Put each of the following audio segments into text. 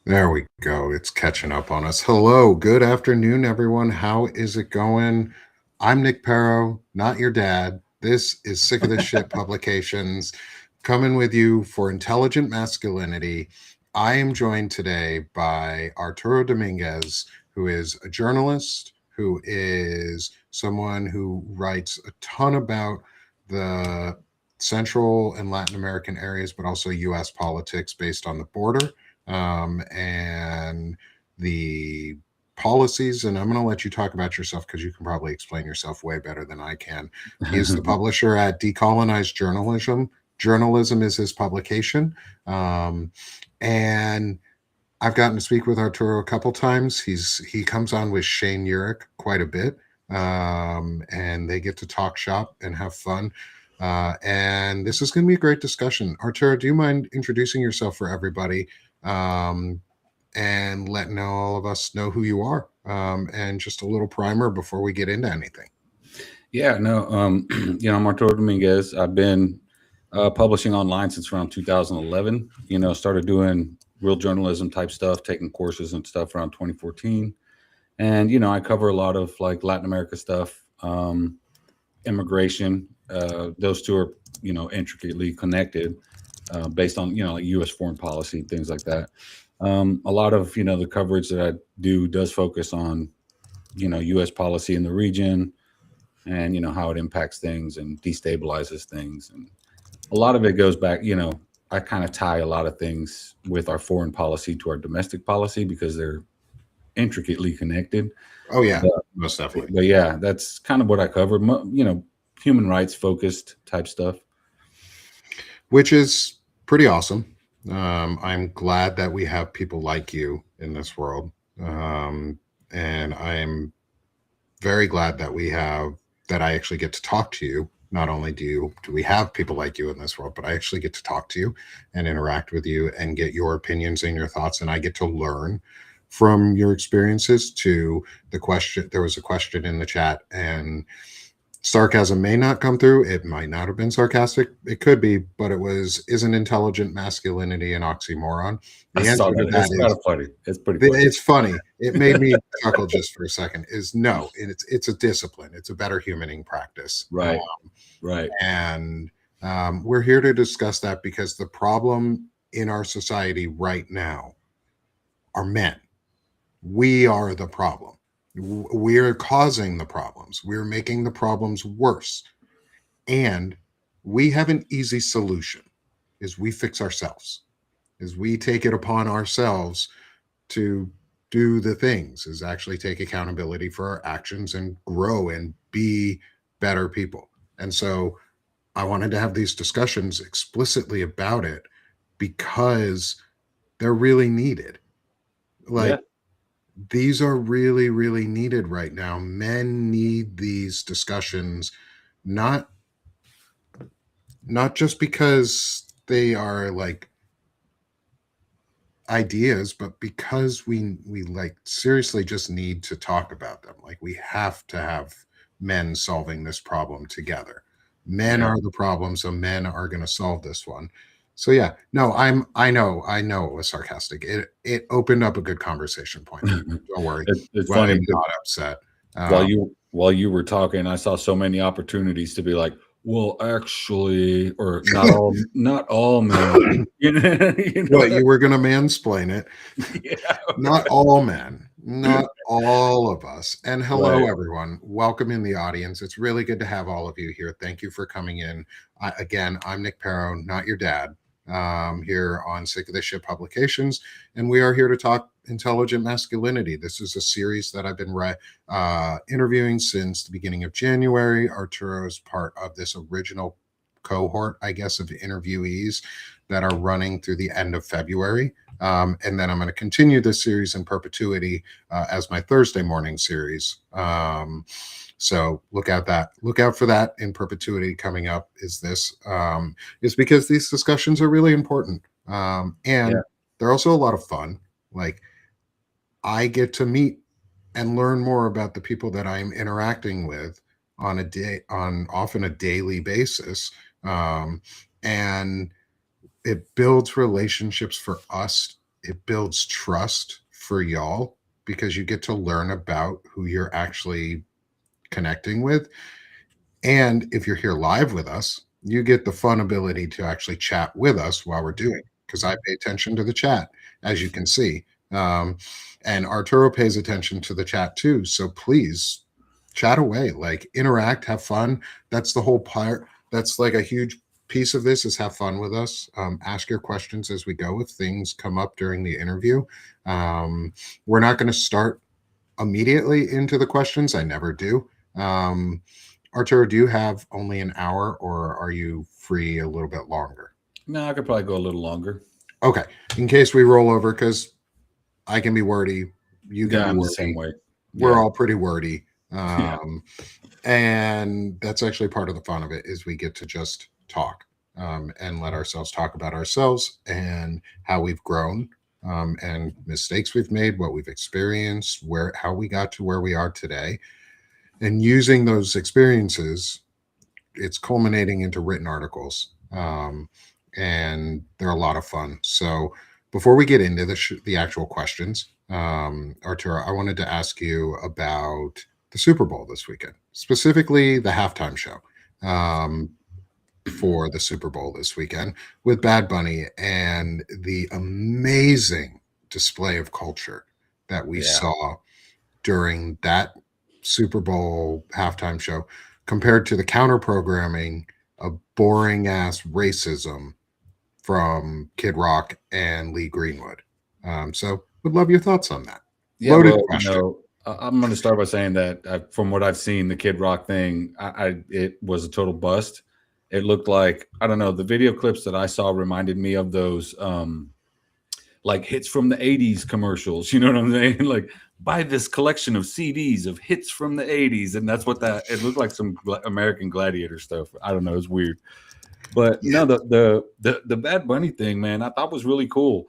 There we go. It's catching up on us. Hello, good afternoon, everyone. How is it going? I'm Nick Paro, not your dad. This is Sick of This Shit Publications, coming with you for Intelligent Masculinity. I am joined today by Arturo Dominguez, who is a journalist, who is someone who writes a ton about the Central and Latin American areas, but also US politics based on the border and the policies. And I'm going to let you talk about yourself because you can probably explain yourself way better than I can. He is the publisher at Decolonized Journalism. Journalism is his publication. And I've gotten to speak with Arturo a couple times. He comes on with Shane Urich quite a bit, and they get to talk shop and have fun. And this is going to be a great discussion. Arturo, do you mind introducing yourself for everybody and letting all of us know who you are and just a little primer before we get into anything? Yeah, no, I'm Arturo Dominguez. I've been publishing online since around 2011. Started doing real journalism type stuff, taking courses and stuff around 2014. And, I cover a lot of like Latin America stuff, immigration. Those two are, intricately connected based on, like U.S. foreign policy, things like that. A lot of, the coverage that I do does focus on, U.S. policy in the region and, how it impacts things and destabilizes things. And a lot of it goes back, I kind of tie a lot of things with our foreign policy to our domestic policy because they're intricately connected. Oh, yeah, But, most definitely. but yeah, that's kind of what I cover, human rights focused type stuff. Which is pretty awesome. I'm glad that we have people like you in this world. And I'm very glad that I actually get to talk to you. Not only do we have people like you in this world, but I actually get to talk to you and interact with you and get your opinions and your thoughts. And I get to learn from your experiences. To the question, there was a question in the chat, and sarcasm may not come through. It might not have been sarcastic. It could be, but it was, isn't intelligent masculinity an oxymoron? I The saw answer to that. that It's kind is, of funny. It's pretty funny. it's funny. It made me chuckle just for a second. Is no, it's a discipline. It's a better humaning practice. Right. Right. And we're here to discuss that because the problem in our society right now are men. We are the problem. We're causing the problems. We're making the problems worse. And we have an easy solution is we fix ourselves. Is we take it upon ourselves to do the things, is actually take accountability for our actions and grow and be better people. And so I wanted to have these discussions explicitly about it because they're really needed. Like, Yeah. these are really, really needed right now. Men need these discussions, not just because they are like ideas, but because we like seriously just need to talk about them. Like, we have to have men solving this problem together. Men Yeah. are the problem, so men are going to solve this one. So yeah, no, I know it was sarcastic. It opened up a good conversation point. Don't worry, It's well, funny I'm because not upset. while Um, you were talking, I saw so many opportunities to be like, well, actually, or not all men. You know what, you were going to mansplain it? Yeah. Not all men, not all of us. And hello, Right. everyone. Welcome in the audience. It's really good to have all of you here. Thank you for coming in. Again, I'm Nick Paro, not your dad, here on Sick of This Shit Publications. And we are here to talk intelligent masculinity. This is a series that I've been interviewing since the beginning of January. Arturo is part of this original cohort, I guess, of interviewees that are running through the end of February. And then I'm going to continue this series in perpetuity as my Thursday morning series. So look out for that in perpetuity coming up. Is because these discussions are really important, and Yeah. they're also a lot of fun. Like, I get to meet and learn more about the people that I'm interacting with on often a daily basis, and it builds relationships for us it builds trust for y'all because you get to learn about who you're actually connecting with. And if you're here live with us, you get the fun ability to actually chat with us while we're doing it, because I pay attention to the chat, as you can see. And Arturo pays attention to the chat too. So please chat away, like interact, have fun. That's the whole part. That's like a huge piece of this, is have fun with us. Ask your questions as we go if things come up during the interview. We're not going to start immediately into the questions. I never do. Arturo, do you have only an hour, or are you free a little bit longer? No, I could probably go a little longer. Okay. In case we roll over, because I can be wordy. You can be I'm wordy. the same way. We're all pretty wordy. Yeah. And that's actually part of the fun of it, is we get to just talk and let ourselves talk about ourselves and how we've grown, and mistakes we've made, what we've experienced, how we got to where we are today. And using those experiences, it's culminating into written articles. And they're a lot of fun. So before we get into the actual questions, Arturo, I wanted to ask you about the Super Bowl this weekend, specifically the halftime show for the Super Bowl this weekend with Bad Bunny, and the amazing display of culture that we saw during that Super Bowl halftime show, compared to the counter programming of boring ass racism from Kid Rock and Lee Greenwood. So would love your thoughts on that. Yeah, loaded question. I'm going to start by saying that from what I've seen, the Kid Rock thing, it was a total bust. It looked like, I don't know, the video clips that I saw reminded me of those like hits from the 80s commercials. You know what I'm saying? Like, buy this collection of CDs of hits from the 80s. And that's what it looked like, some American Gladiator stuff. I don't know. It's weird. But no, the Bad Bunny thing, man, I thought was really cool.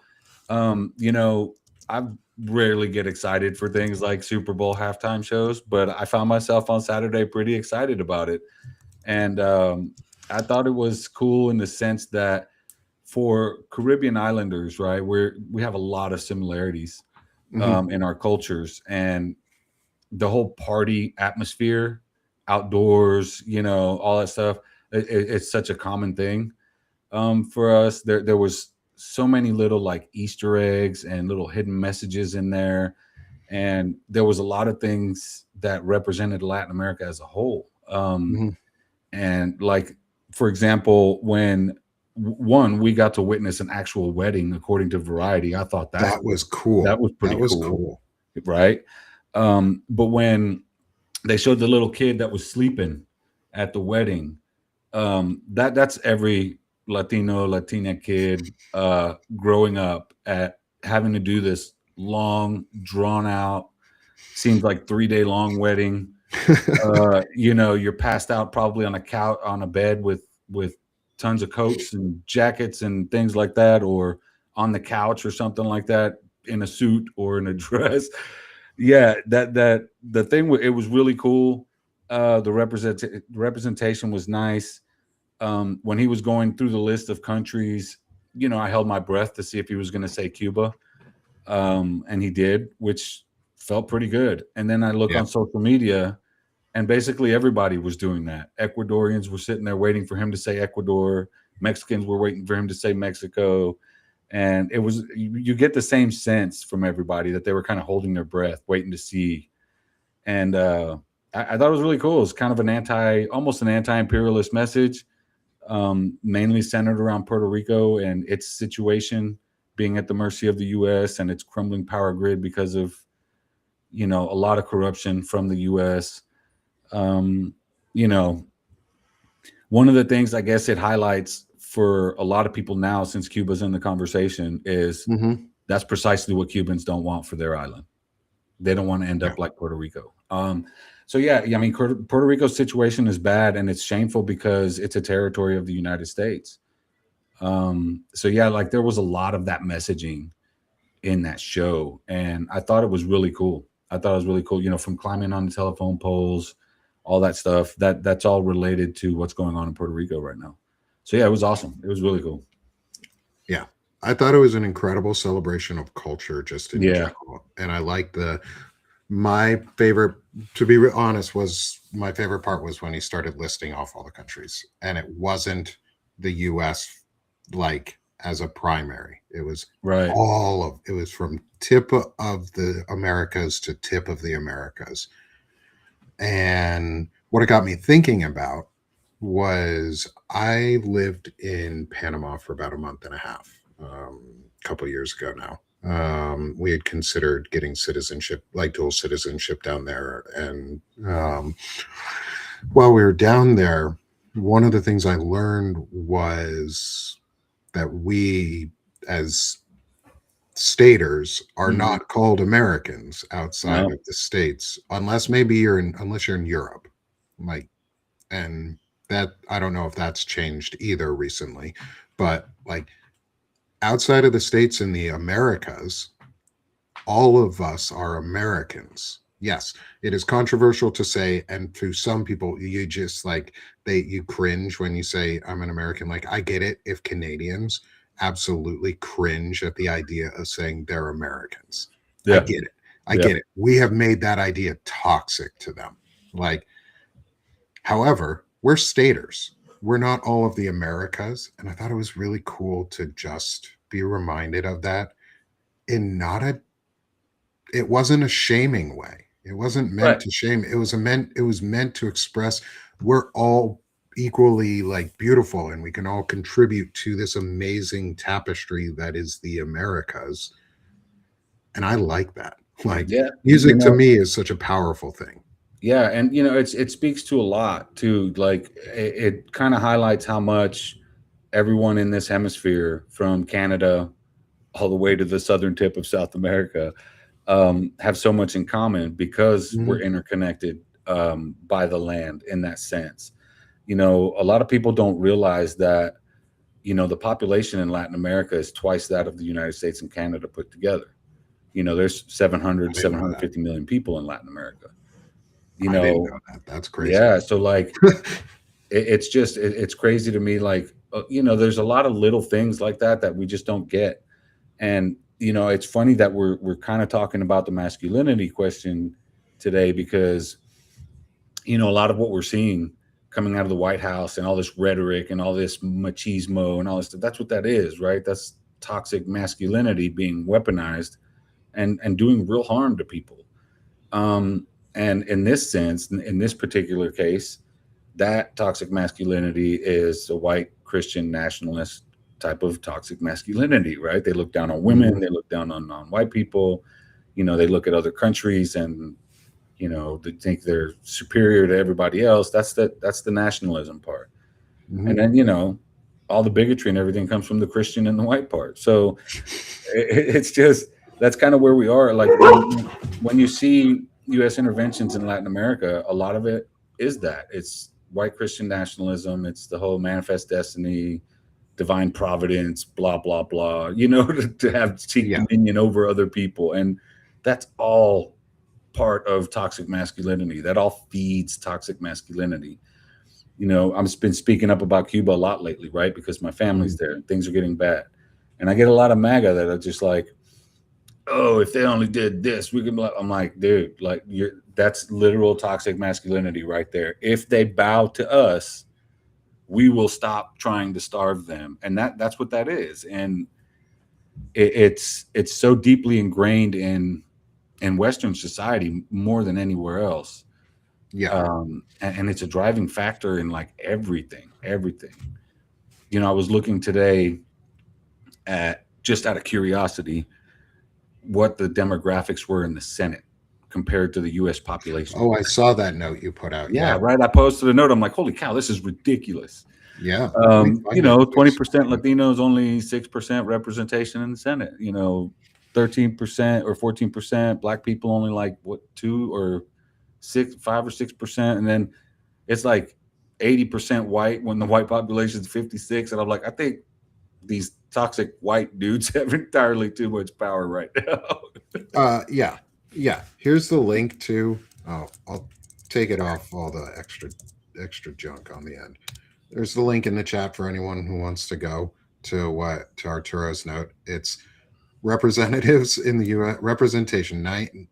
You know, I rarely get excited for things like Super Bowl halftime shows, but I found myself on Saturday pretty excited about it. And I thought it was cool in the sense that for Caribbean islanders, right, we have a lot of similarities in our cultures, and the whole party atmosphere, outdoors, you know, all that stuff. It's such a common thing for us. There was so many little like Easter eggs and little hidden messages in there, and there was a lot of things that represented Latin America as a whole. And like, for example, when we got to witness an actual wedding according to Variety, I thought that was cool. That was pretty cool, right? But when they showed the little kid that was sleeping at the wedding, that's every Latina kid growing up at having to do this long, drawn out, seems like 3-day long wedding. You know, you're passed out probably on a couch, on a bed with tons of coats and jackets and things like that, or on the couch or something like that in a suit or in a dress. Yeah, the thing, it was really cool. The representation was nice. When he was going through the list of countries, you know, I held my breath to see if he was going to say Cuba. And he did, which felt pretty good. And then I look on social media, and basically everybody was doing that. Ecuadorians were sitting there waiting for him to say Ecuador. Mexicans were waiting for him to say Mexico. And it was, you get the same sense from everybody that they were kind of holding their breath, waiting to see. And I thought it was really cool. It's kind of almost an anti-imperialist message, mainly centered around Puerto Rico and its situation being at the mercy of the U.S. and its crumbling power grid because of, you know, a lot of corruption from the U.S. You know, one of the things I guess it highlights for a lot of people now, since Cuba's in the conversation, is that's precisely what Cubans don't want for their island. They don't want to end up like Puerto Rico. So yeah, I mean, Puerto Rico's situation is bad, and it's shameful because it's a territory of the United States. So yeah, like there was a lot of that messaging in that show, and I thought it was really cool. You know, from climbing on the telephone poles, all that stuff, that's all related to what's going on in Puerto Rico right now. So yeah, it was awesome. It was really cool. Yeah. I thought it was an incredible celebration of culture just in Yeah. general. And I like my favorite, to be honest, was my favorite part was when he started listing off all the countries. And it wasn't the US like as a primary. It was Right. it was from tip of the Americas to tip of the Americas. And what it got me thinking about was I lived in Panama for about a month and a half, a couple years ago now. We had considered getting citizenship, like dual citizenship down there. And while we were down there, one of the things I learned was that we, as staters, are Mhm. not called Americans outside No. of the states, unless maybe unless you're in Europe, like, and that I don't know if that's changed either recently, but like outside of the states in the Americas, all of us are Americans. Yes, it is controversial to say, and to some people, you just like you cringe when you say I'm an American. Like I get it if Canadians absolutely cringe at the idea of saying they're Americans. I Yeah. get it. I Yeah. get it. We have made that idea toxic to them. Like, however, we're staters. We're not all of the Americas. And I thought it was really cool to just be reminded of that in not a it wasn't a shaming way. It wasn't meant Right. to shame. It was meant to express we're all equally like beautiful and we can all contribute to this amazing tapestry that is the Americas. And I like that. Like Yeah. You music to know, me is such a powerful thing. yeah, and it speaks to a lot too. Like it kind of highlights how much everyone in this hemisphere, from Canada all the way to the southern tip of South America, have so much in common because we're Mhm. interconnected by the land in that sense. A lot of people don't realize that, the population in Latin America is twice that of the United States and Canada put together. There's I 700, didn't know that. 750 million people in Latin America. You I didn't know, know that. That's crazy. yeah. So like, it's just, it's crazy to me. Like, there's a lot of little things like that we just don't get. And, it's funny that we're kind of talking about the masculinity question today because, a lot of what we're seeing coming out of the White House and all this rhetoric and all this machismo and all this, that's what that is, right? That's toxic masculinity being weaponized and doing real harm to people. And in this sense, in this particular case, that toxic masculinity is a white Christian nationalist type of toxic masculinity, right? They look down on women, Mhm. they look down on white people, they look at other countries and they think they're superior to everybody else. That's the nationalism part. And Mhm. then, all the bigotry and everything comes from the Christian and the white part. So it's just that's kind of where we are. Like when you see U.S. interventions in Latin America, a lot of it is that it's white Christian nationalism. It's the whole manifest destiny, divine providence, blah blah blah. To have seek Yeah. dominion over other people, and that's all part of toxic masculinity. That all feeds toxic masculinity. I've been speaking up about Cuba a lot lately, right? Because my family's Mhm. there and things are getting bad. And I get a lot of MAGA that are just like, oh, if they only did this, we could. I'm like, dude, like that's literal toxic masculinity right there. If they bow to us, we will stop trying to starve them. And that's what that is. And it's so deeply ingrained in Western society more than anywhere else. Yeah. And it's a driving factor in like everything. I was looking today at, just out of curiosity, what the demographics were in the Senate compared to the U.S. population. Oh, I saw that note you put out. Yeah, Yeah. right. I posted a note. I'm like, holy cow, this is ridiculous. Yeah. Let me find it. 20% Latinos, only 6% representation in the Senate. 13% or 14% Black people, only like what 5 or 6%, and then it's like 80% white when the white population is 56. And I'm like, I think these toxic white dudes have entirely too much power right now. Yeah. Yeah. Here's the link to. Oh, I'll take it off all the extra junk on the end. There's the link in the chat for anyone who wants to go. to Arturo's note. It's representatives in the U.S. representation: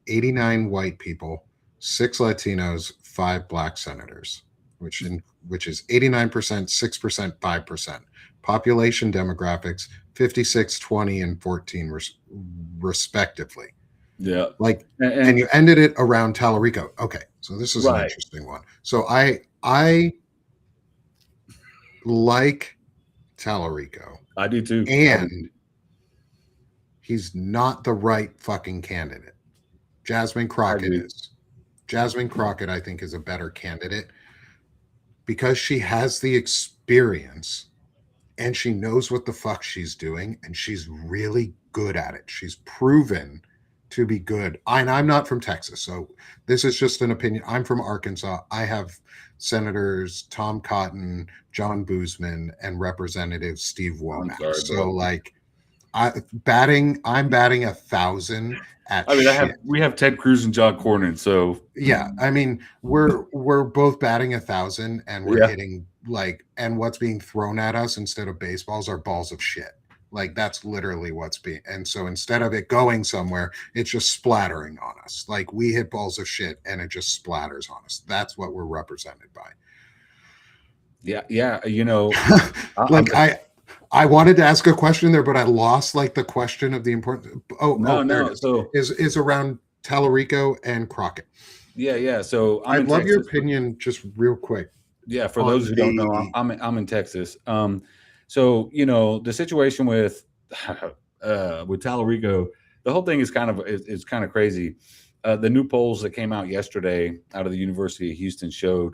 89 white people, 6 Latinos, 5 black senators, which is 89%, 6%, 5%. Population demographics 56, 20, and 14 respectively. Yeah. Like, and you ended it around Tallarico. Okay, so this is an Right. interesting one. So I like Tallarico, I do too. and he's not the right fucking candidate. Jasmine Crockett is. Jasmine Crockett, I think, is a better candidate because she has the experience and she knows what the fuck she's doing, and she's really good at it. She's proven to be good. And I'm not from Texas, so this is just an opinion. I'm from Arkansas. I have Senators Tom Cotton, John Boozman, and Representative Steve Womack. Sorry, so like I'm batting 1,000 at shit. We have Ted Cruz and John Cornyn, so yeah, I mean we're both batting 1,000 and we're hitting like, and what's being thrown at us instead of baseballs are balls of shit. Like that's literally what's being, and so instead of it going somewhere, it's just splattering on us. Like we hit balls of shit and it just splatters on us. That's what we're represented by. Yeah, you know, like I wanted to ask a question there, but I lost like the question of the important. No. So is around Tallarico and Crockett. Yeah. So I'd love your opinion, just real quick. Yeah, for those who don't know, I'm in Texas. So you know the situation with Tallarico, the whole thing is kind of crazy. The new polls that came out yesterday out of the University of Houston showed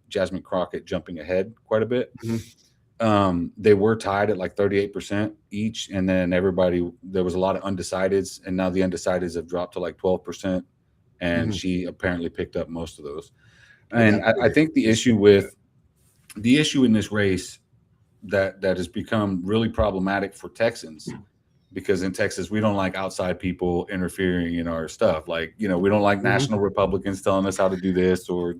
Jasmine Crockett jumping ahead quite a bit. Mm-hmm. They were tied at like 38% each, and then there was a lot of undecideds, and now the undecideds have dropped to like 12%, and Mm-hmm. she apparently picked up most of those. And I think the issue in this race that has become really problematic for Texans, because in Texas we don't like outside people interfering in our stuff. Like, you know, we don't like Mm-hmm. national Republicans telling us how to do this, or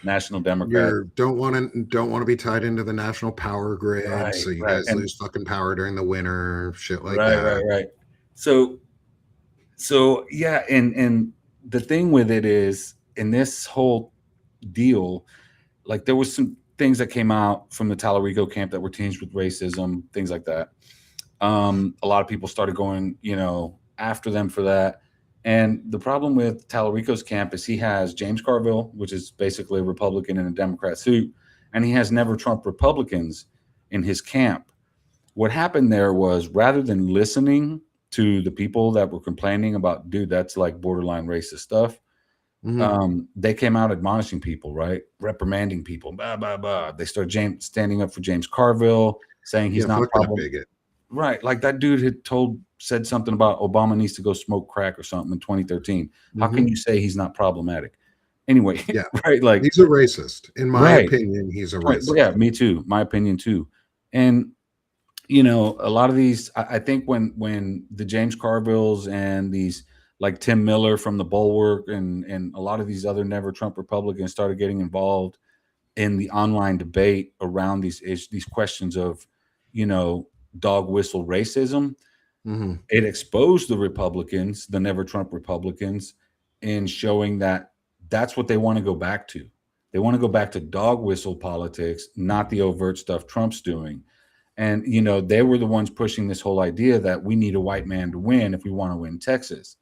national Democrats. You don't want to be tied into the national power grid, so you guys lose fucking power during the winter, shit like that. Right. So yeah, and the thing with it is, in this whole deal, like there was some things that came out from the Tallarico camp that were tinged with racism, things like that. A lot of people started going, you know, after them for that. And the problem with Tallarico's camp is he has James Carville, which is basically a Republican in a Democrat suit, and he has Never Trump Republicans in his camp. What happened there was, rather than listening to the people that were complaining about, dude, that's like borderline racist stuff, they came out admonishing people, right? Reprimanding people, blah, blah, blah. They started standing up for James Carville, saying he's not problematic. Right. Like that dude had said something about Obama needs to go smoke crack or something in 2013. How can you say he's not problematic? Anyway, yeah, right. Like he's a racist. In my opinion, he's a racist. Yeah, me too. My opinion too. And you know, a lot of these, I think when the James Carvilles and these like Tim Miller from the Bulwark and a lot of these other Never Trump Republicans started getting involved in the online debate around these questions of, you know, dog whistle racism, it exposed the Republicans, the Never Trump Republicans, in showing that that's what they want to go back to. They want to go back to dog whistle politics, not the overt stuff Trump's doing. And, you know, they were the ones pushing this whole idea that we need a white man to win if we want to win Texas.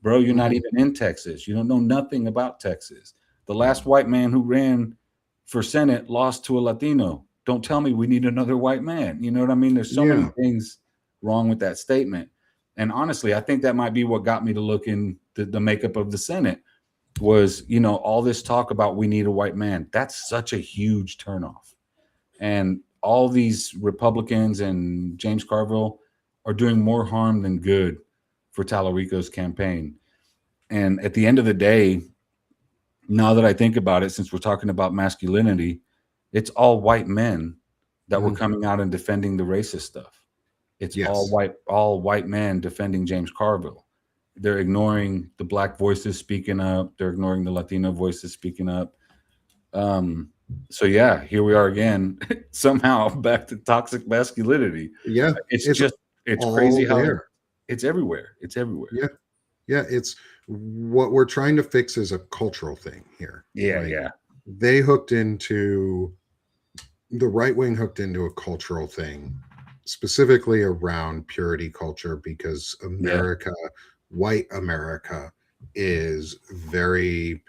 Bro, you're not even in Texas. You don't know nothing about Texas. The last white man who ran for Senate lost to a Latino. Don't tell me we need another white man. You know what I mean? There's so many things wrong with that statement. And honestly, I think that might be what got me to look in the makeup of the Senate was, you know, all this talk about we need a white man. That's such a huge turnoff. And all these Republicans and James Carville are doing more harm than good for Tallarico's campaign. And at the end of the day, now that I think about it, since we're talking about masculinity, it's all white men that were coming out and defending the racist stuff. It's all white men defending James Carville. They're ignoring the black voices speaking up. They're ignoring the Latino voices speaking up. So yeah, here we are again, somehow back to toxic masculinity. Yeah, It's it's just it's crazy all how there. it's everywhere. It's everywhere. Yeah, yeah, it's what we're trying to fix is a cultural thing here. Yeah, Like yeah, they hooked into the right wing hooked into a cultural thing, specifically around purity culture, because yeah. America, white America, is very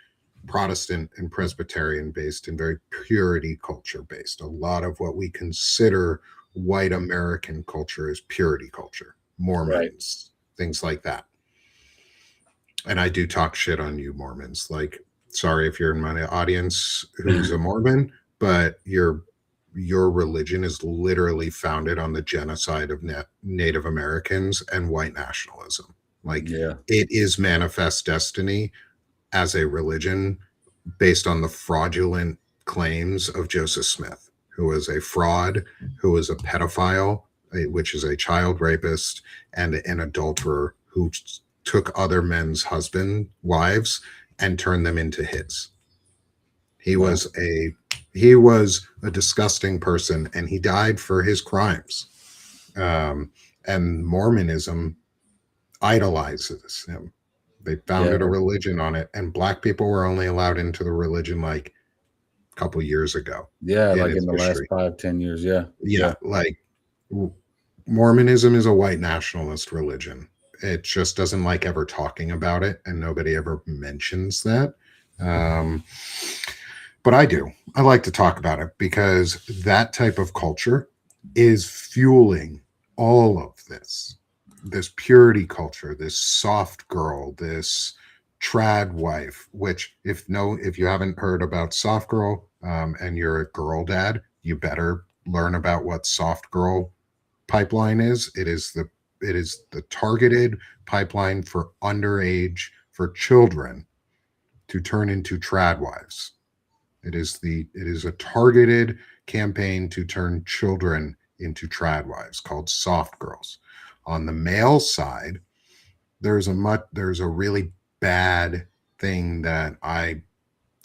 Protestant and Presbyterian based and very purity culture based. A lot of what we consider white American culture is purity culture, Right. Mormons, things like that. And I do talk shit on you, Mormons. Like, sorry if you're in my audience who's a Mormon, but your religion is literally founded on the genocide of Native Americans and white nationalism. Like, Yeah. it is manifest destiny as a religion based on the fraudulent claims of Joseph Smith, who was a fraud, who was a pedophile, which is a child rapist, and an adulterer who took other men's wives, and turned them into his. He Wow. was a he was a disgusting person, and he died for his crimes. Um, and Mormonism idolizes him. They Yeah. founded a religion on it, and black people were only allowed into the religion like a couple years ago Yeah. in Like its in the last history. 5, 10 years. Yeah. Yeah, Yeah. like Mormonism is a white nationalist religion. It just doesn't like ever talking about it, and nobody ever mentions that. Um, but I do. I like to talk about it because that type of culture is fueling all of this purity culture, this soft girl, this trad wife. Which, if you haven't heard about soft girl, and you're a girl dad, you better learn about what soft girl pipeline is. It is the targeted pipeline for underage, for children to turn into trad wives. It is a targeted campaign to turn children into trad wives called soft girls. On the male side, there's a really bad thing that I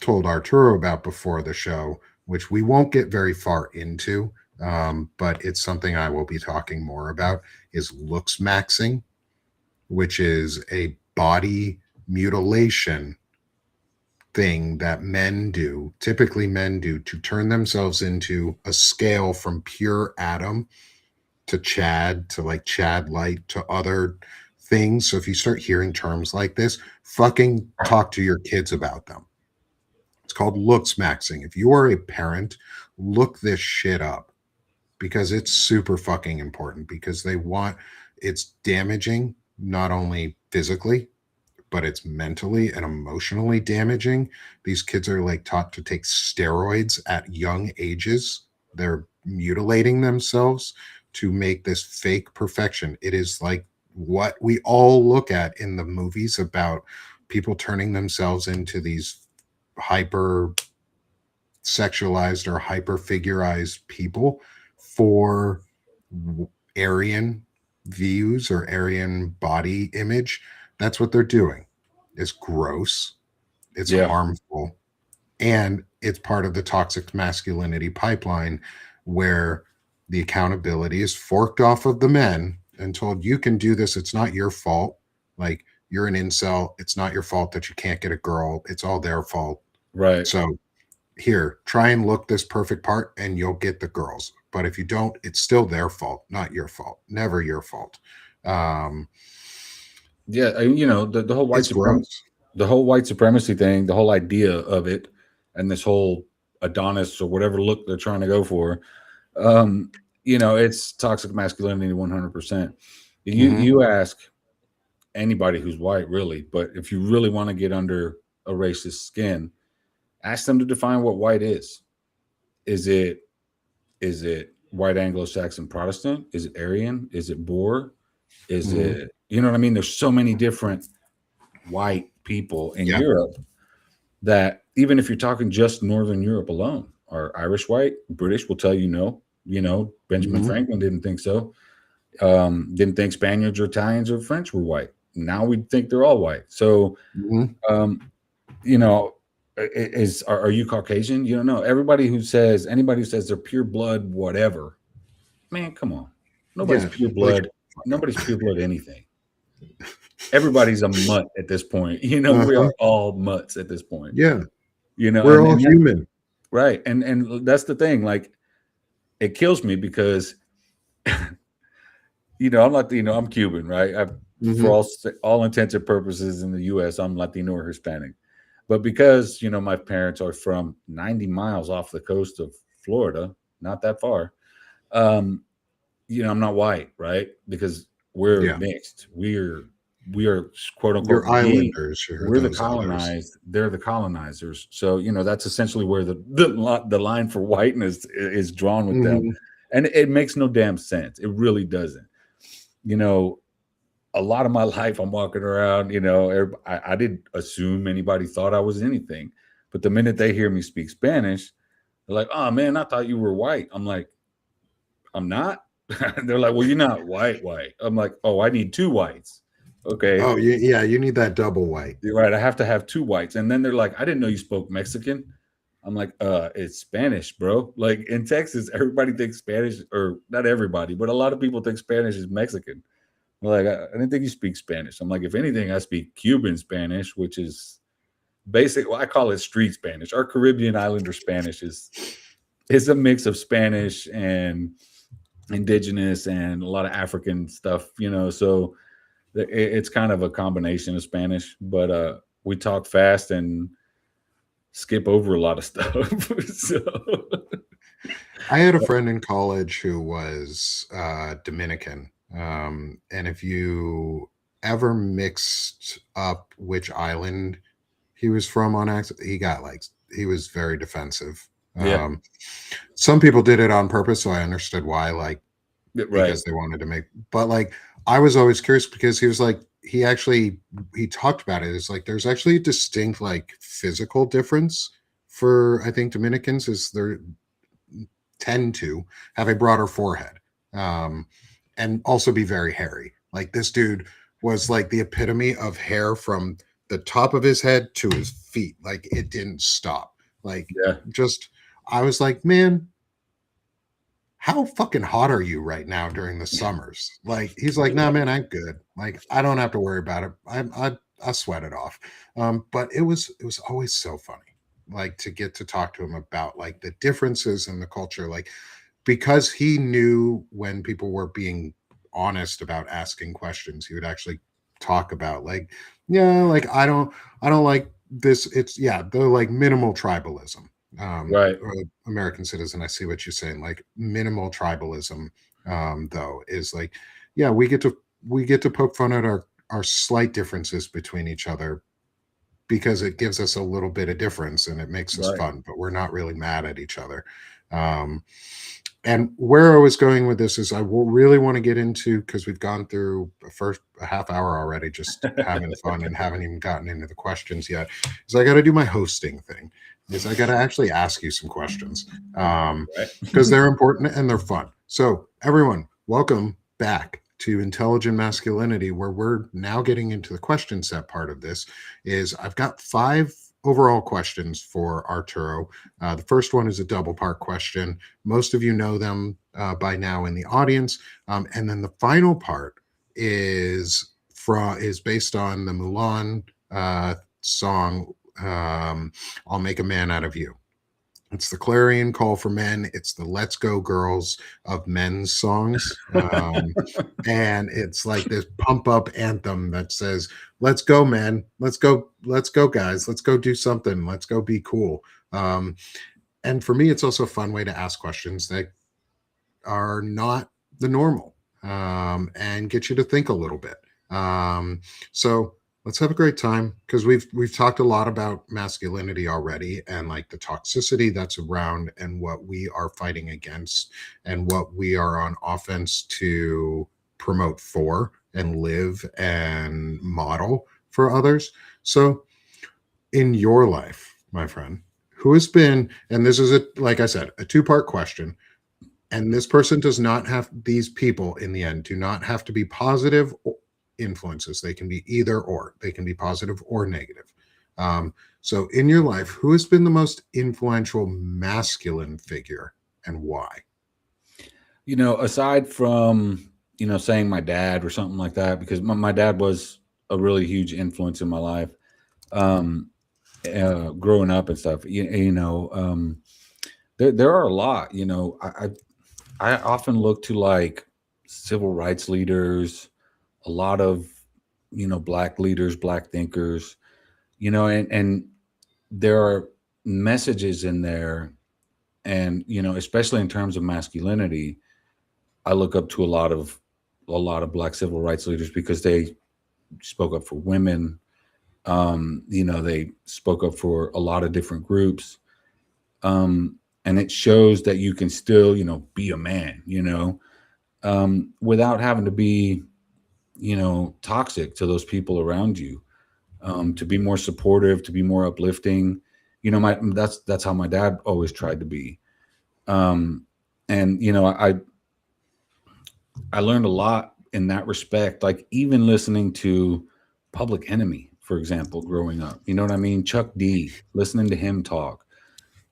told Arturo about before the show, which we won't get very far into, but it's something I will be talking more about, is looks maxing, which is a body mutilation thing that typically men do, to turn themselves into a scale from pure Adam to Chad, to like Chad light, to other things. So if you start hearing terms like this, fucking talk to your kids about them. It's called looks maxing. If you are a parent, look this shit up, because it's super fucking important, because it's damaging, not only physically, but it's mentally and emotionally damaging. These kids are like taught to take steroids at young ages. They're mutilating themselves to make this fake perfection. It is like what we all look at in the movies about people turning themselves into these hyper sexualized or hyper figurized people for Aryan views or Aryan body image. That's what they're doing. It's gross, it's Yeah. harmful, and it's part of the toxic masculinity pipeline, where the accountability is forked off of the men and told, you can do this. It's not your fault. Like, you're an incel. It's not your fault that you can't get a girl. It's all their fault. Right. So here, try and look this perfect part and you'll get the girls. But if you don't, it's still their fault, not your fault. Never your fault. Um, Yeah. The whole it's gross. white supremacy thing, the whole idea of it, and this whole Adonis or whatever look they're trying to go for. It's toxic masculinity 100%. Mhm. You ask anybody who's white, really, but if you really want to get under a racist skin, ask them to define what white is. Is it white Anglo-Saxon Protestant? Is it Aryan? Is it Boer? Is Mhm. it, you know what I mean? There's so many different white people in Yeah. Europe that even if you're talking just Northern Europe alone, are Irish white, British will tell you no. Benjamin Mhm. Franklin didn't think so. Didn't think Spaniards or Italians or French were white. Now we think they're all white. So, Mhm. um, you know, are you Caucasian? You don't know. Anybody who says they're pure blood, whatever, man, come on. Nobody's Yeah, pure like blood. Nobody's pure blood anything. Everybody's a mutt at this point. We are all mutts at this point. Yeah, We're all human. Right. And that's the thing. Like, it kills me because, I'm Latino, I'm Cuban, right? For all intents and purposes in the U.S., I'm Latino or Hispanic. But because, my parents are from 90 miles off the coast of Florida, not that far, I'm not white, right? Because we're mixed. We are quote unquote, you're islanders. we're the colonized. Others. They're the colonizers. So, that's essentially where the line for whiteness is drawn with them. And it makes no damn sense. It really doesn't. A lot of my life I'm walking around, I didn't assume anybody thought I was anything. But the minute they hear me speak Spanish, they're like, "Oh man, I thought you were white." I'm like, "I'm not." They're like, "Well, you're not white. I'm like, "Oh, I need two whites." Okay. Oh, yeah, you need that double white. You're right. I have to have two whites. And then they're like, "I didn't know you spoke Mexican." I'm like, it's Spanish, bro. Like, in Texas, everybody thinks Spanish, or not everybody, but a lot of people think Spanish is Mexican. Like, I didn't think you speak Spanish. I'm like, if anything, I speak Cuban Spanish, which is basic. Well, I call it street Spanish. Our Caribbean Islander Spanish is a mix of Spanish and indigenous and a lot of African stuff, so it's kind of a combination of Spanish, but we talk fast and skip over a lot of stuff. So I had a friend in college who was Dominican. And if you ever mixed up which island he was from on accident, he was very defensive. Yeah. Some people did it on purpose, so I understood why, right, because they wanted to make, but like, I was always curious because he was like, he talked about it. It's like, there's actually a distinct like physical difference for, I think, Dominicans is they tend to have a broader forehead. And also be very hairy. Like, this dude was like the epitome of hair from the top of his head to his feet. Like, it didn't stop. Like, I was like, man, how fucking hot are you right now during the summers? Like, he's like, nah, man, I'm good. Like, I don't have to worry about it. I sweat it off. But it was always so funny, like, to get to talk to him about like the differences in the culture, like, because he knew when people were being honest about asking questions, he would actually talk about like, yeah, like, I don't like this. It's the like minimal tribalism. right. Or American citizen. I see what you're saying. Like, minimal tribalism, though, is like, yeah, we get to poke fun at our slight differences between each other because it gives us a little bit of difference and it makes us fun, but we're not really mad at each other. And where I was going with this is I will really want to get into, because we've gone through a half hour already, just having fun and haven't even gotten into the questions yet, is I got to do my hosting thing. Is I got to actually ask you some questions because they're important and they're fun. So everyone, welcome back to Intelligent Masculinity, where we're now getting into the question set part of this. Is I've got 5 overall questions for Arturo. The first one is a double part question. Most of you know them by now in the audience. And then the final part is based on the Mulan song, I'll Make a Man Out of You. It's the clarion call for men. It's the Let's Go Girls of men's songs. And it's like this pump up anthem that says, let's go, man. Let's go, guys. Let's go do something. Let's go be cool. And for me, it's also a fun way to ask questions that are not the normal, and get you to think a little bit. So let's have a great time, because we've talked a lot about masculinity already, and like the toxicity that's around and what we are fighting against and what we are on offense to promote for and live and model for others. So in your life, my friend, who has been, and this is like I said, a 2-part question, and this person does not have, these people in the end do not have to be positive influences. They can be either or. They can be positive or negative. So in your life, who has been the most influential masculine figure and why? Aside from, saying my dad or something like that, because my dad was a really huge influence in my life, um, growing up and stuff, there are a lot, I often look to like civil rights leaders, a lot of, black leaders, black thinkers, and there are messages in there. And, especially in terms of masculinity, I look up to a lot of black civil rights leaders because they spoke up for women. They spoke up for a lot of different groups. And it shows that you can still, be a man, without having to be, toxic to those people around you. To be more supportive, to be more uplifting. That's how my dad always tried to be. Um, and I learned a lot in that respect. Like even listening to Public Enemy, for example, growing up. You know what I mean? Chuck D, listening to him talk.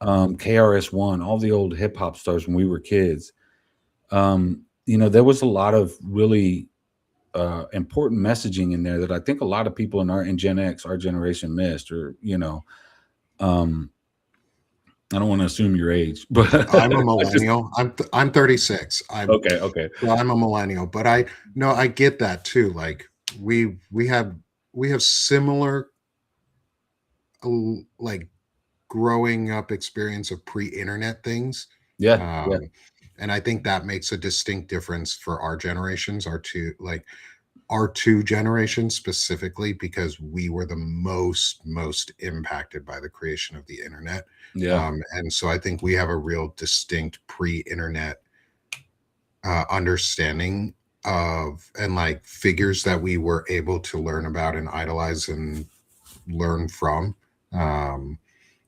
KRS-One, all the old hip hop stars when we were kids. There was a lot of really important messaging in there that I think a lot of people in Gen X, our generation, missed. Or um, I don't want to assume your age, but I'm a I just millennial. I'm 36. okay, okay, I'm a millennial, but I no, I get that too. Like we have similar like growing up experience of pre-internet things. yeah, yeah, Um, and I think that makes a distinct difference for our generations, our two generations specifically, because we were the most impacted by the creation of the internet. yeah, And so I think we have a real distinct pre-internet understanding of and like figures that we were able to learn about and idolize and learn from. Um,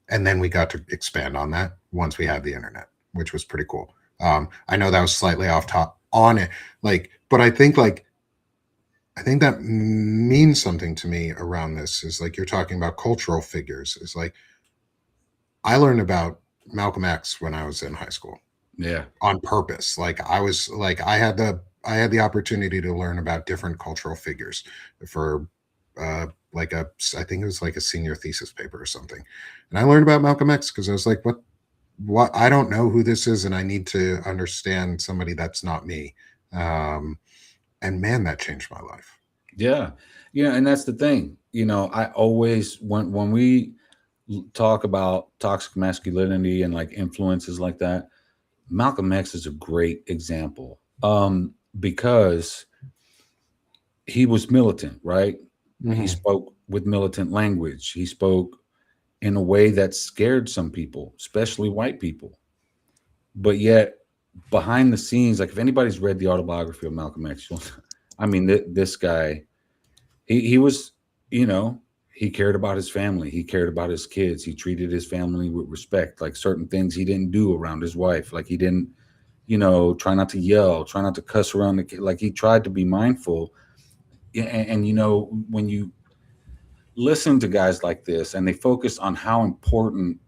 and then we got to expand on that once we had the internet, which was pretty cool. I know that was slightly off top on it, but I think that means something to me around this is like you're talking about cultural figures. Is like I learned about Malcolm X when I was in high school yeah, on purpose. Like I had the opportunity to learn about different cultural figures for like I think it was like a senior thesis paper or something. And I learned about Malcolm X because I was like, what I don't know who this is, and I need to understand somebody that's not me. Um, and man, that changed my life. yeah. And that's the thing. I always when we talk about toxic masculinity and like influences like that, Malcolm X is a great example. Because he was militant, right? He Hmm. spoke with militant language. He spoke in a way that scared some people, especially white people. But yet, behind the scenes, like if anybody's read the autobiography of Malcolm X, I mean, this guy, he was, you know, he cared about his family. He cared about his kids. He treated his family with respect. Like certain things he didn't do around his wife. Like he didn't, try not to yell, try not to cuss around the kid. Like he tried to be mindful. Yeah, and when you listen to guys like this and they focus on how important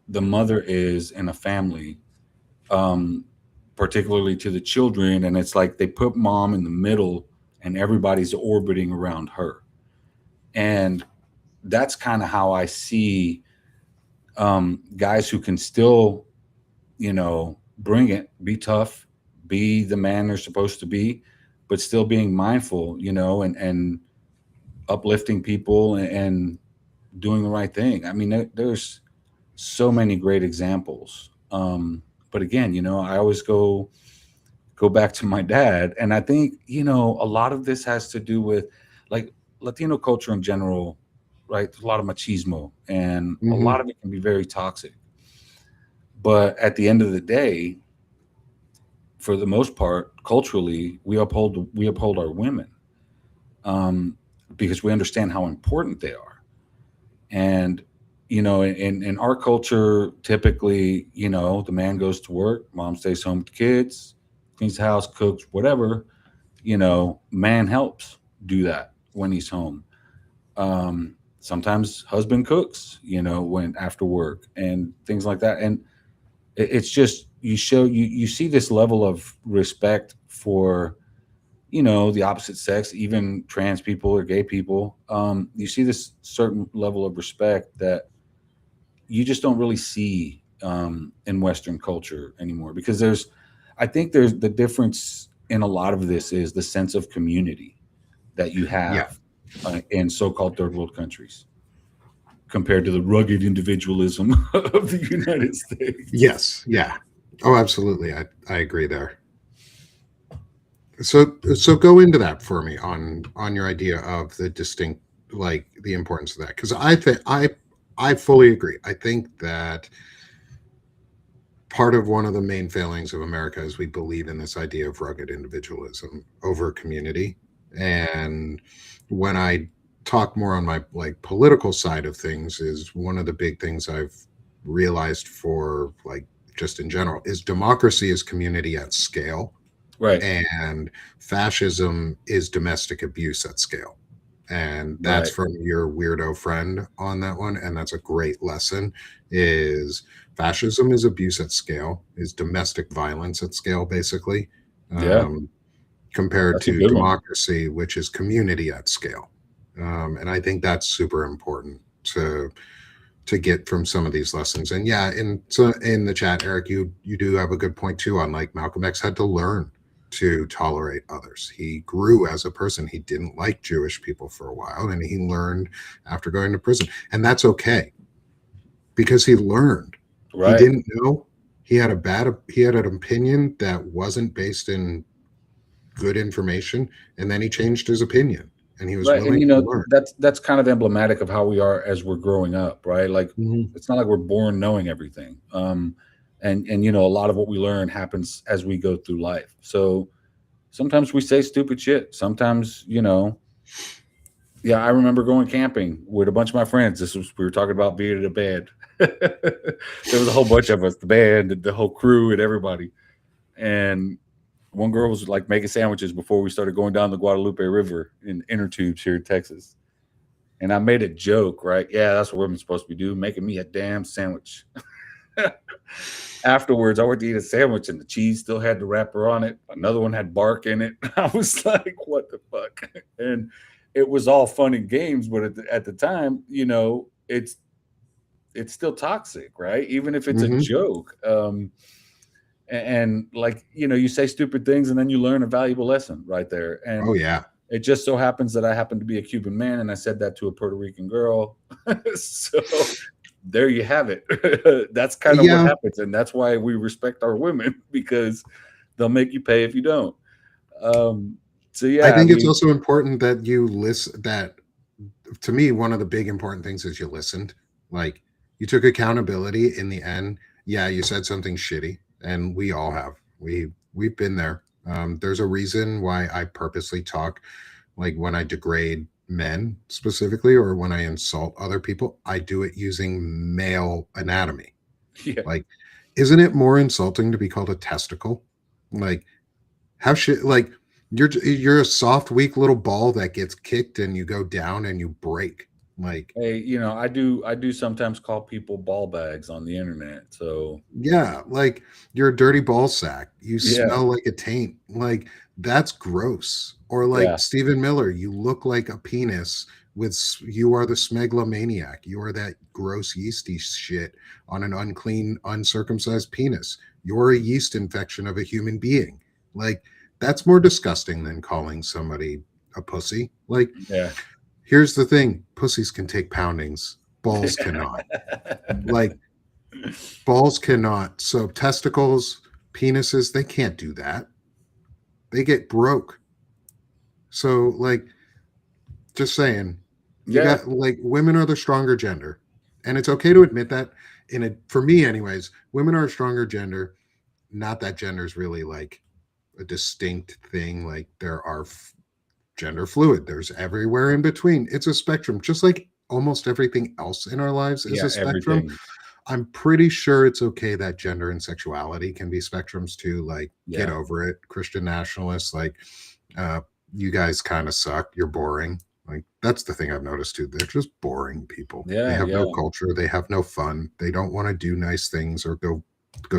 the mother is in a family, um, particularly to the children, and it's like they put mom in the middle and everybody's orbiting around her. And that's kind of how I see guys who can still, bring it, be tough, be the man they're supposed to be, but still being mindful, and uplifting people and doing the right thing. I mean, there's so many great examples. But again, I always go back to my dad, and I think a lot of this has to do with like Latino culture in general, right? There's a lot of machismo, and a Hmm. lot of it can be very toxic. But at the end of the day, for the most part, culturally, we uphold our women, um, because we understand how important they are. And in our culture, typically, the man goes to work, mom stays home with the kids, cleans the house, cooks, whatever. Man helps do that when he's home. sometimes husband cooks, when after work and things like that. And it's just, you see this level of respect for, the opposite sex, even trans people or gay people. You see this certain level of respect that you just don't really see in Western culture anymore, because I think there's the difference in a lot of this is the sense of community that you Yeah. have in so-called third world countries compared to the rugged individualism of the United States. Yes. Yeah. Oh, absolutely. I agree there. So go into that for me on your idea of the distinct, like the importance of that, because I fully agree. I think that part of one of the main failings of America is we believe in this idea of rugged individualism over community. And when I talk more on my like political side of things, is one of the big things I've realized for like just in general is democracy is community at scale, Right, and fascism is domestic abuse at scale. And that's right, from your weirdo friend on that one, and that's a great lesson. Is fascism is abuse at scale, is domestic violence at scale, basically, yeah, um, compared that's a to good one. democracy, which is community at scale. And I think that's super important to get from some of these lessons. And yeah, and so in the chat, Eric, you do have a good point too on like Malcolm X had to learn to tolerate others. He grew as a person. He didn't like Jewish people for a while, and he learned after going to prison. And that's okay because he learned. He Right, didn't know. He had an opinion that wasn't based in good information, and then he changed his opinion and he was right, and willing to learn. that's kind of emblematic of how we are as we're growing up, right? Like, Mhm. it's not like we're born knowing everything. And a lot of what we learn happens as we go through life. So sometimes we say stupid shit. Sometimes, yeah, I remember going camping with a bunch of my friends. We were talking about being in a band. There was a whole bunch of us, the band, the whole crew, and everybody. And one girl was like making sandwiches before we started going down the Guadalupe River in inner tubes here in Texas. And I made a joke, right? Yeah, that's what women's supposed to be doing, making me a damn sandwich. Afterwards, I went to eat a sandwich and the cheese still had the wrapper on it. Another one had bark in it. I was like, what the fuck? And it was all fun and games, but at the time, it's still toxic, right? Even if it's a Mhm. joke. And like, you say stupid things and then you learn a valuable lesson right there. Oh And yeah. it just so happens that I happen to be a Cuban man and I said that to a Puerto Rican girl. So there you have it. That's kind of what Yeah. happens. And that's why we respect our women, because they'll make you pay if you don't. Um, so I yeah, I think it's mean, also important that you listen. That to me, one of the big important things is you listened. Like you took accountability in the end. Yeah, you said something shitty, and we all have. We've been there. There's a reason why I purposely talk like when I degrade men specifically, or when I insult other people. I do it using male anatomy. yeah, Like, isn't it more insulting to be called a testicle? Like, how should like you're a soft, weak little ball that gets kicked and you go down and you break. Like, hey, I do sometimes call people ball bags on the internet. So yeah, like you're a dirty ball sack. You yeah, smell like a taint. Like that's gross. Or like yeah, Stephen Miller, you look like a penis you are the smeglamaniac. You are that gross yeasty shit on an unclean, uncircumcised penis. You're a yeast infection of a human being. Like that's more disgusting than calling somebody a pussy. Like yeah. here's the thing, pussies can take poundings, balls cannot. Like balls cannot. So testicles, penises, they can't do that. They get broke. So like just saying, you Yeah, got like women are the stronger gender. And it's okay to admit that in a for me anyways, women are a stronger gender. Not that gender is really like a distinct thing. Like there are gender fluid. There's everywhere in between. It's a spectrum, just like almost everything else in our lives is yeah, a spectrum. everything. I'm pretty sure it's okay that gender and sexuality can be spectrums too. Like, get Yeah. over it, Christian nationalists. Like, uh, you guys kind of suck. You're boring. Like, that's the thing I've noticed too. They're just boring people. They Yeah, have yeah, no culture. They have no fun. They don't want to do nice things or go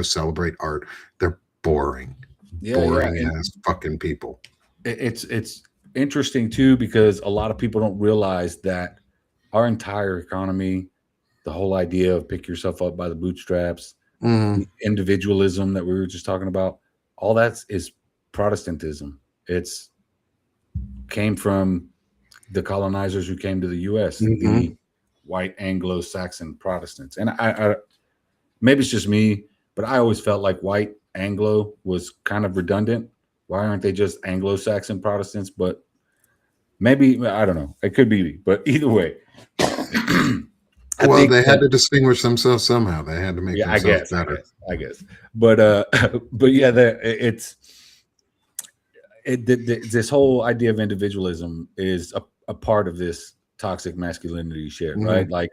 celebrate art. They're boring, yeah. boring And ass fucking people. it's interesting too, because a lot of people don't realize that our entire economy, the whole idea of pick yourself up by the bootstraps, Mm, the individualism that we were just talking about, all that is Protestantism. It's came from the colonizers who came to the U.S., mhm. the white Anglo-Saxon Protestants. And I maybe it's just me, but I always felt like white Anglo was kind of redundant. Why aren't they just Anglo-Saxon Protestants? But maybe, I don't know. It could be me, but either way, I Well, think they had that, to distinguish themselves somehow. They had to make yeah, themselves better. I guess. But but yeah, this whole idea of individualism is a part of this toxic masculinity shit, Mhm. right? Like,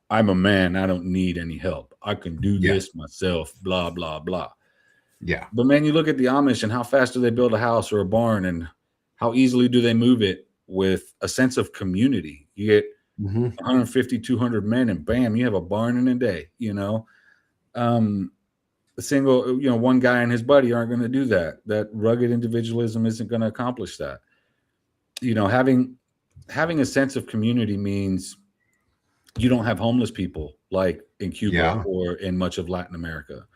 I'm a man, I don't need any help. I can do Yeah, this myself, blah, blah, blah. yeah. But man, you look at the Amish and how fast do they build a house or a barn, and how easily do they move it with a sense of community? You get Mhm. 150, 200 men, and bam, you have a barn in a day, Um, a single, one guy and his buddy aren't going to do that. That rugged individualism isn't going to accomplish that. Having a sense of community means you don't have homeless people like in Cuba Yeah, or in much of Latin America.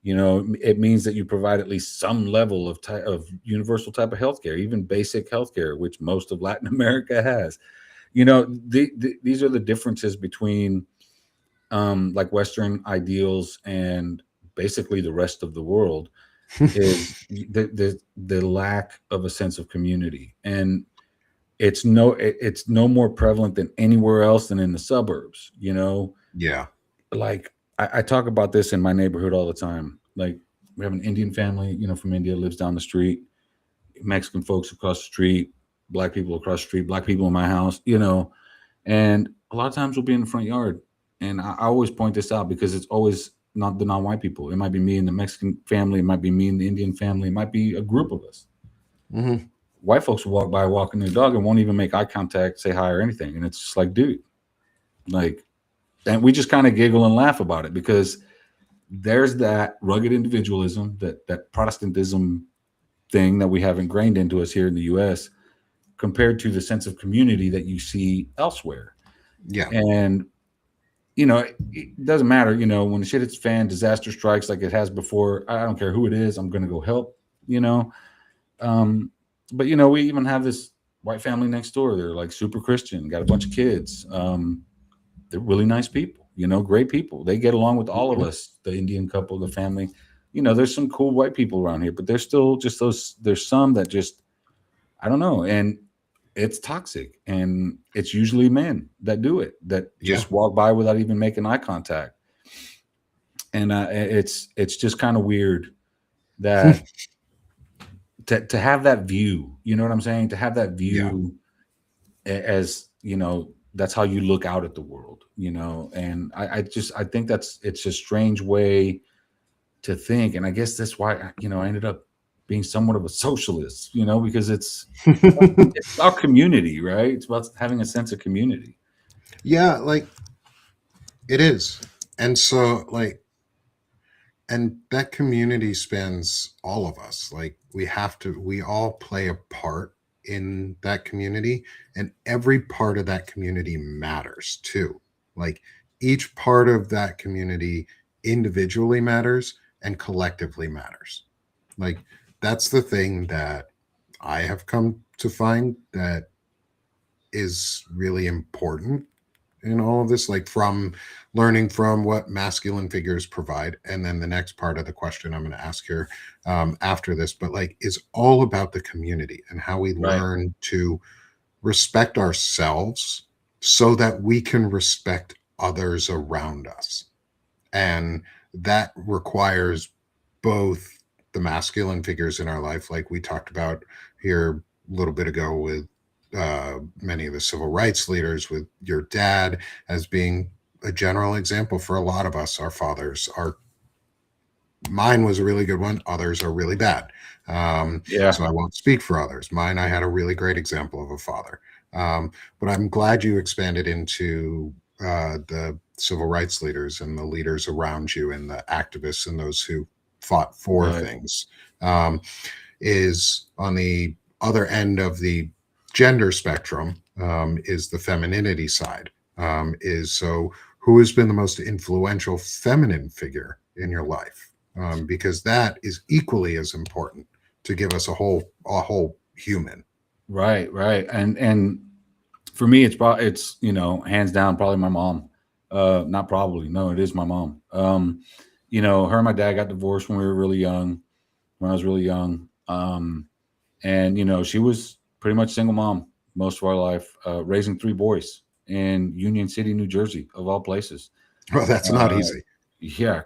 It means that you provide at least some level of universal type of healthcare, even basic healthcare, which most of Latin America has. These are the differences between like Western ideals and basically the rest of the world, is the lack of a sense of community. And it's no more prevalent than anywhere else than in the suburbs. yeah. Like, I talk about this in my neighborhood all the time. Like, we have an Indian family, from India, lives down the street, Mexican folks across the street, black people across the street, black people in my house, and a lot of times we'll be in the front yard. And I always point this out because it's always not the non-white people. It might be me and the Mexican family, it might be me and the Indian family, it might be a group of us. Mhm. White folks will walk by walking their dog and won't even make eye contact, say hi or anything. And it's just like, dude, like, and we just kind of giggle and laugh about it, because there's that rugged individualism, that Protestantism thing that we have ingrained into us here in the US, compared to the sense of community that you see elsewhere. Yeah. And it doesn't matter, when the shit hits fan, disaster strikes like it has before, I don't care who it is, I'm going to go help. But we even have this white family next door. They're like super Christian, got a bunch of kids. They're really nice people, great people. They get along with all of Mhm. us, the Indian couple, the family. There's some cool white people around here, but there's still just there's some that just, I don't know. And it's toxic. And it's usually men that do it, that Yeah. just walk by without even making eye contact. And it's just kind of weird that to have that view, you know what I'm saying? To have that Yeah. view as, that's how you look out at the world, and I think it's a strange way to think. And I guess that's why, I ended up being somewhat of a socialist, because it's about community, right? It's about having a sense of community. Yeah, like it is. And so and that community spans all of us. Like, we all play a part in that community, and every part of that community matters too. Like, each part of that community individually matters and collectively matters. Like, that's the thing that I have come to find that is really important in all of this, like from learning from what masculine figures provide. And then the next part of the question I'm going to ask here after this, but like, is all about the community and how we Right. learn to respect ourselves so that we can respect others around us. And that requires both the masculine figures in our life, like we talked about here a little bit ago with many of the civil rights leaders, with your dad as being a general example for a lot of us. Our fathers are, mine was a really good one, others are really bad. Yeah. So I won't speak for others. Mine, I had a really great example of a father. But I'm glad you expanded into the civil rights leaders and the leaders around you and the activists and those who fought for Right. things. Um, is on the other end of the gender spectrum, is the femininity side. Is so who has been the most influential feminine figure in your life? Because that is equally as important to give us a whole human. Right. Right. And for me, it's hands down probably my mom. Not probably, no, it is my mom. Her and my dad got divorced when we were really young. When I was really young, and she was pretty much single mom most of our life, raising three boys in Union City, New Jersey, of all places. Well, that's not Uh, easy. yeah,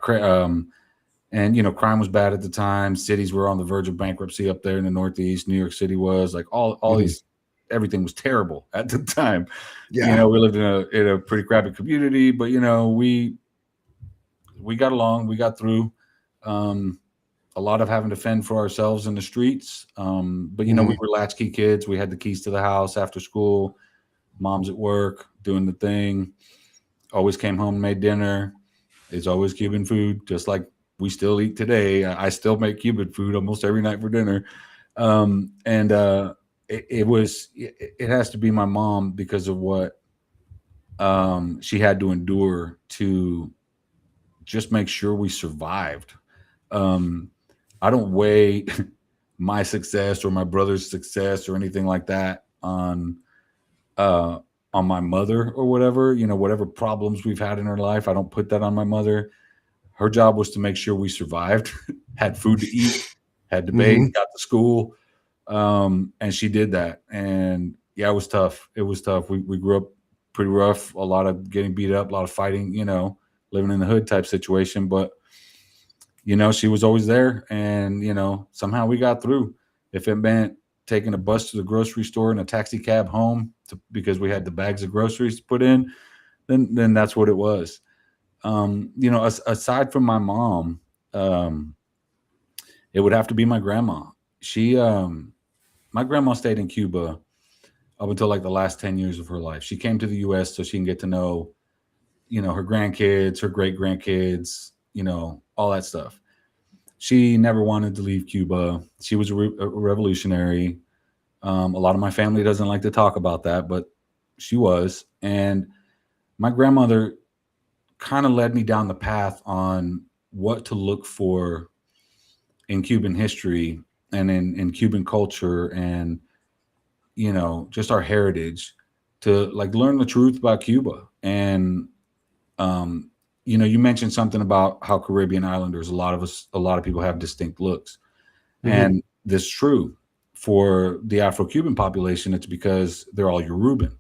and crime was bad at the time. Cities were on the verge of bankruptcy up there in the Northeast. New York City was like all Mhm. these, everything was terrible at the time. Yeah. We lived in a pretty crappy community, but we got along, we got through. Um, a lot of having to fend for ourselves in the streets. But we Mhm. were latchkey kids. We had the keys to the house after school. Mom's at work doing the thing. Always came home, made dinner. It's always Cuban food, just like we still eat today. I still make Cuban food almost every night for dinner. And it has to be my mom because of what she had to endure to just make sure we survived. Um, I don't weigh my success or my brother's success or anything like that uh, on my mother or whatever. Whatever problems we've had in her life, I don't put that on my mother. Her job was to make sure we survived, had food to eat, had to bathe, Mhm. got to school, and she did that. And yeah, it was tough. It was tough. We grew up pretty rough. A lot of getting beat up, a lot of fighting. Living in the hood type situation, but she was always there, and somehow we got through. If it meant taking a bus to the grocery store and a taxi cab home because we had the bags of groceries to put in, then that's what it was. Aside from my mom, um, it would have to be my grandma. She, my grandma stayed in Cuba up until like the last 10 years of her life. She came to the U.S. so she can get to know, her grandkids, her great grandkids, all that stuff. She never wanted to leave Cuba. She was a revolutionary. A lot of my family doesn't like to talk about that, but she was. And my grandmother kind of led me down the path on what to look for in Cuban history and in Cuban culture and, just our heritage to like learn the truth about Cuba. And, um, you mentioned something about how Caribbean islanders, a lot of people have distinct looks. Mhm. And this is true for the Afro-Cuban population. It's because they're all Yoruban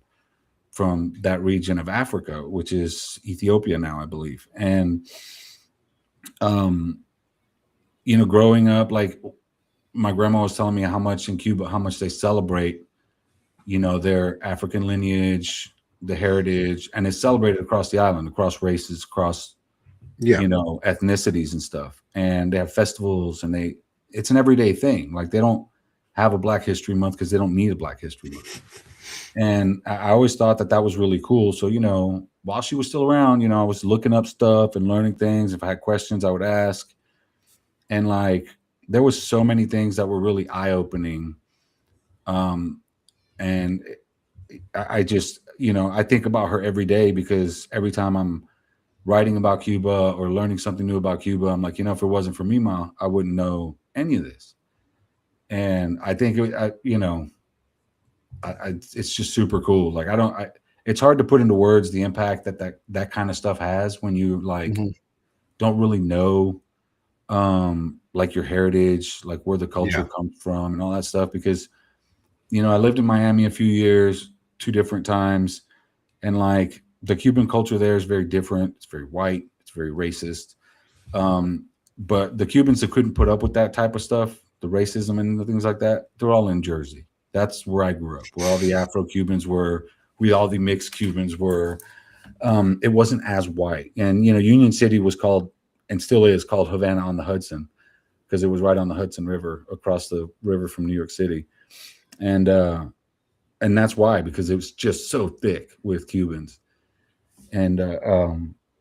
from that region of Africa, which is Ethiopia now, I believe. And um, growing up, like my grandma was telling me how much in Cuba, how much they celebrate, their African lineage, the heritage, and it's celebrated across the island, across races, across Yeah. ethnicities and stuff. And they have festivals, and it's an everyday thing. Like they don't have a Black History Month because they don't need a Black History Month. And I always thought that was really cool. So, while she was still around, I was looking up stuff and learning things. If I had questions, I would ask. And like, there was so many things that were really eye opening. Um, and I just, I think about her every day because every time I'm writing about Cuba or learning something new about Cuba, I'm like, if it wasn't for me, Ma, I wouldn't know any of this. And I think, it's just super cool. Like, it's hard to put into words the impact that kind of stuff has when you like Mhm. don't really know, like your heritage, like where the culture Yeah. comes from and all that stuff. Because, I lived in Miami a few years, two different times. And like the Cuban culture there is very different. It's very white. It's very racist. But the Cubans that couldn't put up with that type of stuff, the racism and the things like that, they're all in Jersey. That's where I grew up, where all the Afro Cubans were, all the mixed Cubans were. It wasn't as white. And, Union City was called, and still is called, Havana on the Hudson because it was right on the Hudson River, across the river from New York City. And And that's why, because it was just so thick with Cubans. And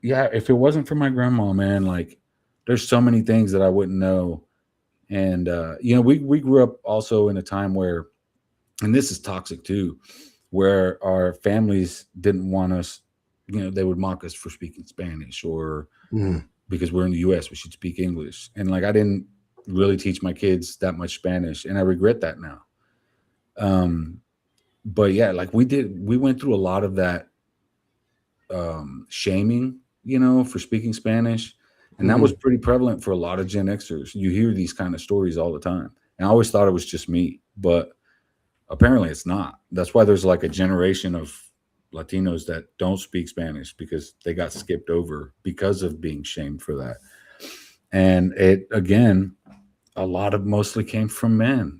yeah, if it wasn't for my grandma, man, like there's so many things that I wouldn't know. And we grew up also in a time where, and this is toxic too, where our families didn't want us, they would mock us for speaking Spanish, or because we're in the US, we should speak English. And like I didn't really teach my kids that much Spanish, and I regret that now. But yeah, like we went through a lot of that shaming, for speaking Spanish. And that was pretty prevalent for a lot of Gen Xers. You hear these kind of stories all the time. And I always thought it was just me, but apparently it's not. That's why there's like a generation of Latinos that don't speak Spanish, because they got skipped over because of being shamed for that. And it, again, a lot of mostly came from men,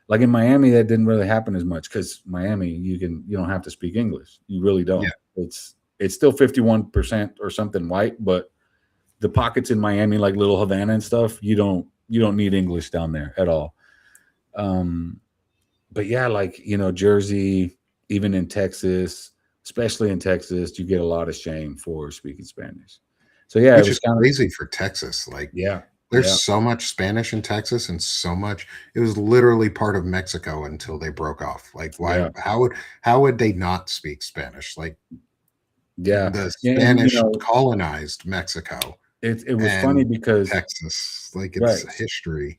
like in Miami, that didn't really happen as much, because Miami, you don't have to speak English. You really don't. Yeah. It's still 51% or something white, but the pockets in Miami, like Little Havana and stuff, you don't need English down there at all. But yeah, like, Jersey, even in Texas, especially in Texas, you get a lot of shame for speaking Spanish. So yeah, which is crazy for Texas. Like, yeah, there's so much Spanish in Texas, and so much. It was literally part of Mexico until they broke off. Like, why? Yeah. How would they not speak Spanish? Like, the Spanish colonized Mexico. It was funny because Texas, like, it's history.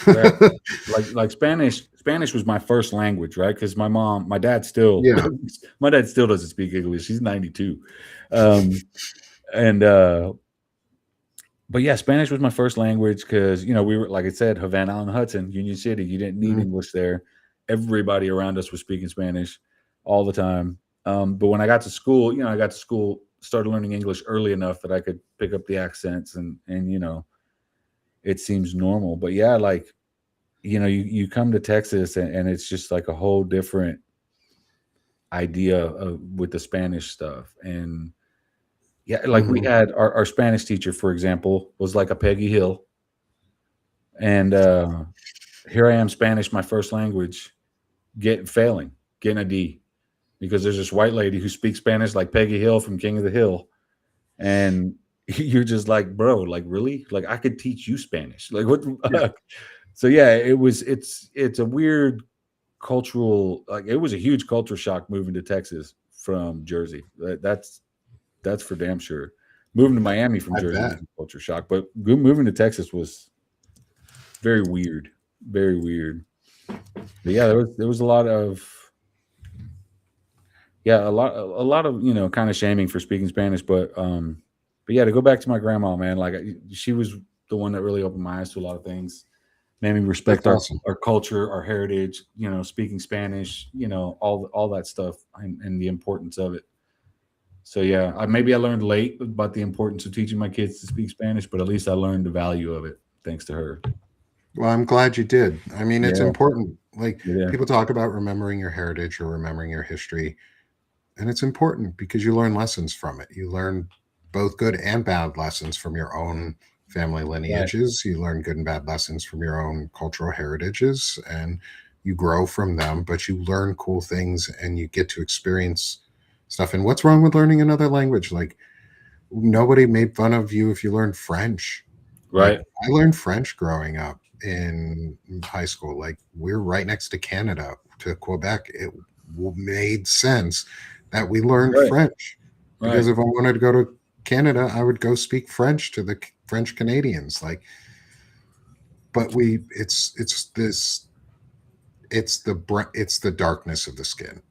Right. like Spanish was my first language, right? Because my dad still doesn't speak English. He's 92. But yeah, Spanish was my first language, because we were, like I said, Havana on the Hudson, Union City. You didn't need English there. Everybody around us was speaking Spanish all the time. But when I got to school, started learning English early enough that I could pick up the accents, and it seems normal. But yeah, like, you come to Texas, and it's just like a whole different idea with the Spanish stuff. And yeah, like we had our Spanish teacher, for example, was like a Peggy Hill. And here I am, Spanish, my first language, getting a D, because there's this white lady who speaks Spanish like Peggy Hill from King of the Hill. And you're just like, bro, like, really? Like, I could teach you Spanish. Like, what? Yeah. So yeah, it's a weird cultural, like, it was a huge culture shock moving to Texas from Jersey. That's for damn sure. Moving to Miami from Jersey was a culture shock, but moving to Texas was very weird, very weird. But yeah, there was a lot of kind of shaming for speaking Spanish, but yeah, to go back to my grandma, man, like, she was the one that really opened my eyes to a lot of things, made me respect our culture, our heritage, speaking Spanish, all that stuff, and the importance of it. So yeah, maybe I learned late about the importance of teaching my kids to speak Spanish, but at least I learned the value of it thanks to her. Well, I'm glad you did. I mean, it's important. Like, people talk about remembering your heritage or remembering your history, and it's important because you learn lessons from it. You learn both good and bad lessons from your own family lineages. Right. You learn good and bad lessons from your own cultural heritages, and you grow from them, but you learn cool things, and you get to experience stuff. And what's wrong with learning another language? Like, nobody made fun of you if you learned French. Right. Like, I learned French growing up in high school. Like, we're right next to Canada, to Quebec. It made sense that we learned French, because if I wanted to go to Canada, I would go speak French to the French Canadians. Like, but it's the darkness of the skin.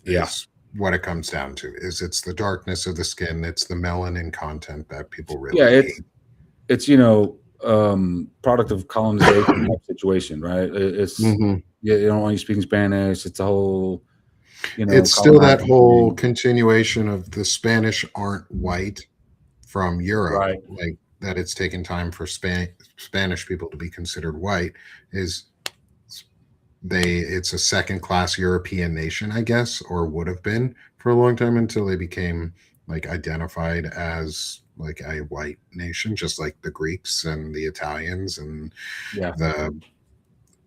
Yes. What it comes down to is it's the darkness of the skin. It's the melanin content that people really need. It's product of colonization type situation, right? It's you don't want you speaking Spanish. It's a whole, it's still that whole continuation of the Spanish aren't white from Europe, right? Like, that it's taken time for Spanish people to be considered white. It's a second-class European nation, I guess, or would have been for a long time, until they became, like, identified as, like, a white nation, just like the Greeks and the Italians and the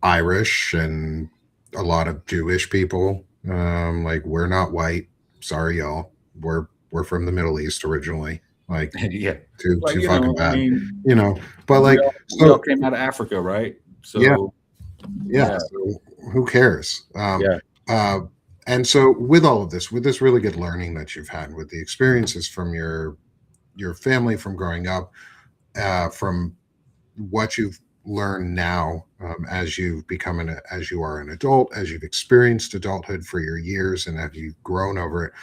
Irish and a lot of Jewish people. Like, we're not white. Sorry, y'all. We're from the Middle East originally. Like, Yeah. Like, too fucking I bad, mean, you know. But we like, all we all so came out of Africa, right? yeah, So yeah. yeah, So who cares? yeah. Uh, and so with all of this, with this really good learning that you've had, with the experiences from your family from growing up, from what you've learned now, as you've become as you are an adult, as you've experienced adulthood for your years, and have you've grown over it,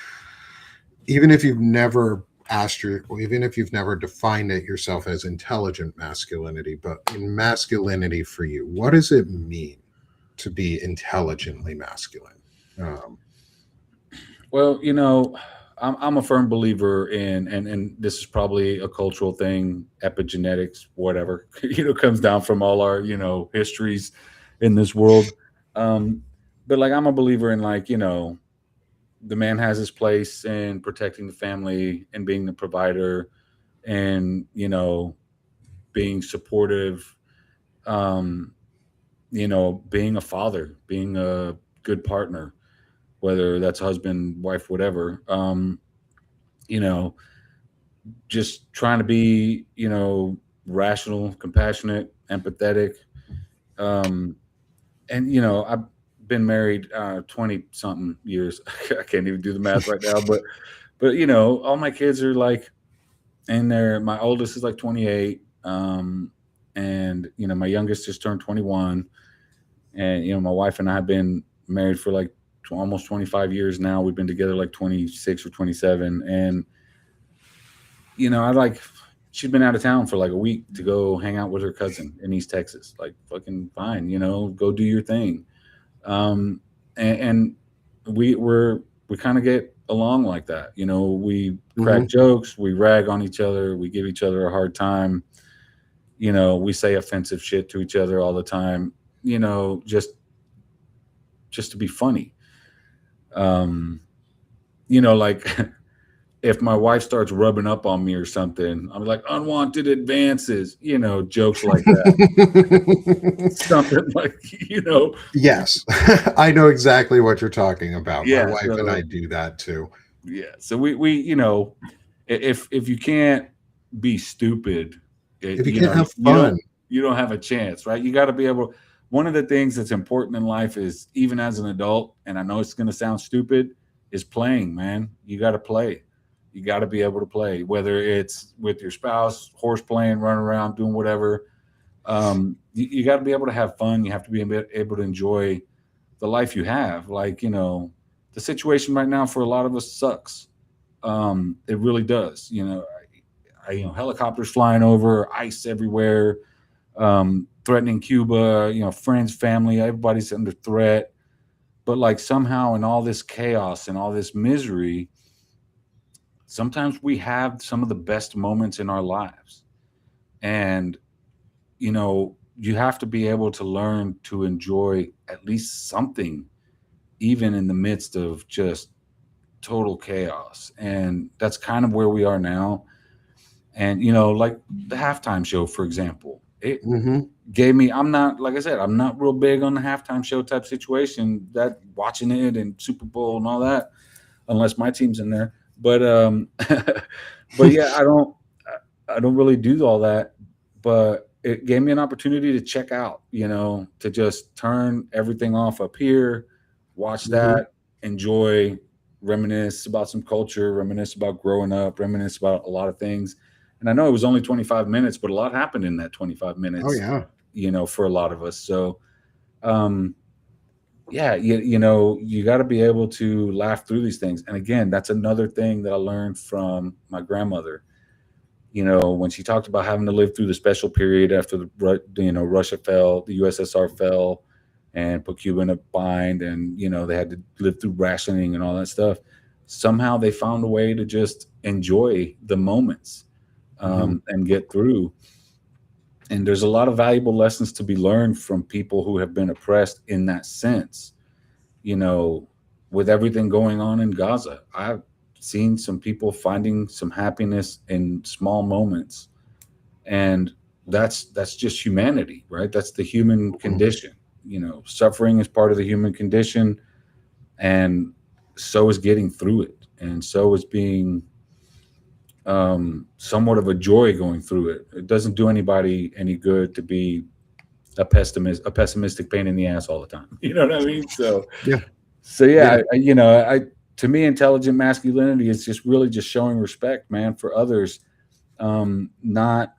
even if you've never or even if you've never defined it yourself as intelligent masculinity, but in masculinity for you, what does it mean to be intelligently masculine? Um, Well, I'm a firm believer in, and this is probably a cultural thing, epigenetics, whatever, comes down from all our, histories in this world. Um, but like, I'm a believer in, like, the man has his place in protecting the family and being the provider and, being supportive, um, being a father, being a good partner, whether that's husband, wife, whatever. You know, just trying to be, rational, compassionate, empathetic. Um, and, I've been married 20 something years. I can't even do the math right now, but, all my kids are like, and my oldest is like 28. And, my youngest just turned 21. And, my wife and I have been married for like almost 25 years now. We've been together like 26 or 27. And, I like, she's been out of town for like a week to go hang out with her cousin in East Texas. Like, fucking fine, go do your thing. Um, and we kind of get along like that. We crack mhm. jokes, we rag on each other, we give each other a hard time. We say offensive shit to each other all the time. Just to be funny. Um, like if my wife starts rubbing up on me or something, I'm like, unwanted advances, jokes like that. Something like, Yes, I know exactly what you're talking about. My yeah. wife and I So do that too. yeah. So we if you can't be stupid, If you can't have you fun, don't have a chance, right? You got to be able. One of the things that's important in life is, even as an adult, and I know it's going to sound stupid, is playing, man. You got to play. You got to be able to play, whether it's with your spouse, horse playing, running around, doing whatever. You got to be able to have fun. You have to be able to enjoy the life you have. Like, the situation right now for a lot of us sucks. It really does. Helicopters flying over, ice everywhere, threatening Cuba. Friends, family, everybody's under threat. But like, somehow in all this chaos and all this misery, sometimes we have some of the best moments in our lives. And you have to be able to learn to enjoy at least something, even in the midst of just total chaos. And that's kind of where we are now. And, like the halftime show, for example, it hmm gave me, I'm not, like I said, I'm not real big on the halftime show type situation, that watching it and Super Bowl and all that, unless my team's in there. But, but yeah, I don't really do all that, but it gave me an opportunity to check out, to just turn everything off up here, watch hmm that, enjoy, reminisce about some culture, reminisce about growing up, reminisce about a lot of things. And I know it was only 25 minutes, but a lot happened in that 25 Oh minutes, yeah. for a lot of us. So, um, yeah, you got to be able to laugh through these things. And again, that's another thing that I learned from my grandmother. When she talked about having to live through the special period after Russia fell, the USSR fell, and put Cuba in a bind, and they had to live through rationing and all that stuff. Somehow they found a way to just enjoy the moments, hmm and get through. And there's a lot of valuable lessons to be learned from people who have been oppressed in that sense. you know, with everything going on in Gaza, I've seen some people finding some happiness in small moments, and that's just humanity, right? That's the human hmm condition. Suffering is part of the human condition, and so is getting through it, and so is being somewhat of a joy going through it. It doesn't do anybody any good to be a pessimistic pain in the ass all the time. You know what I mean? Yeah. So Yeah. yeah, to me, intelligent masculinity is just really just showing respect, man, for others, not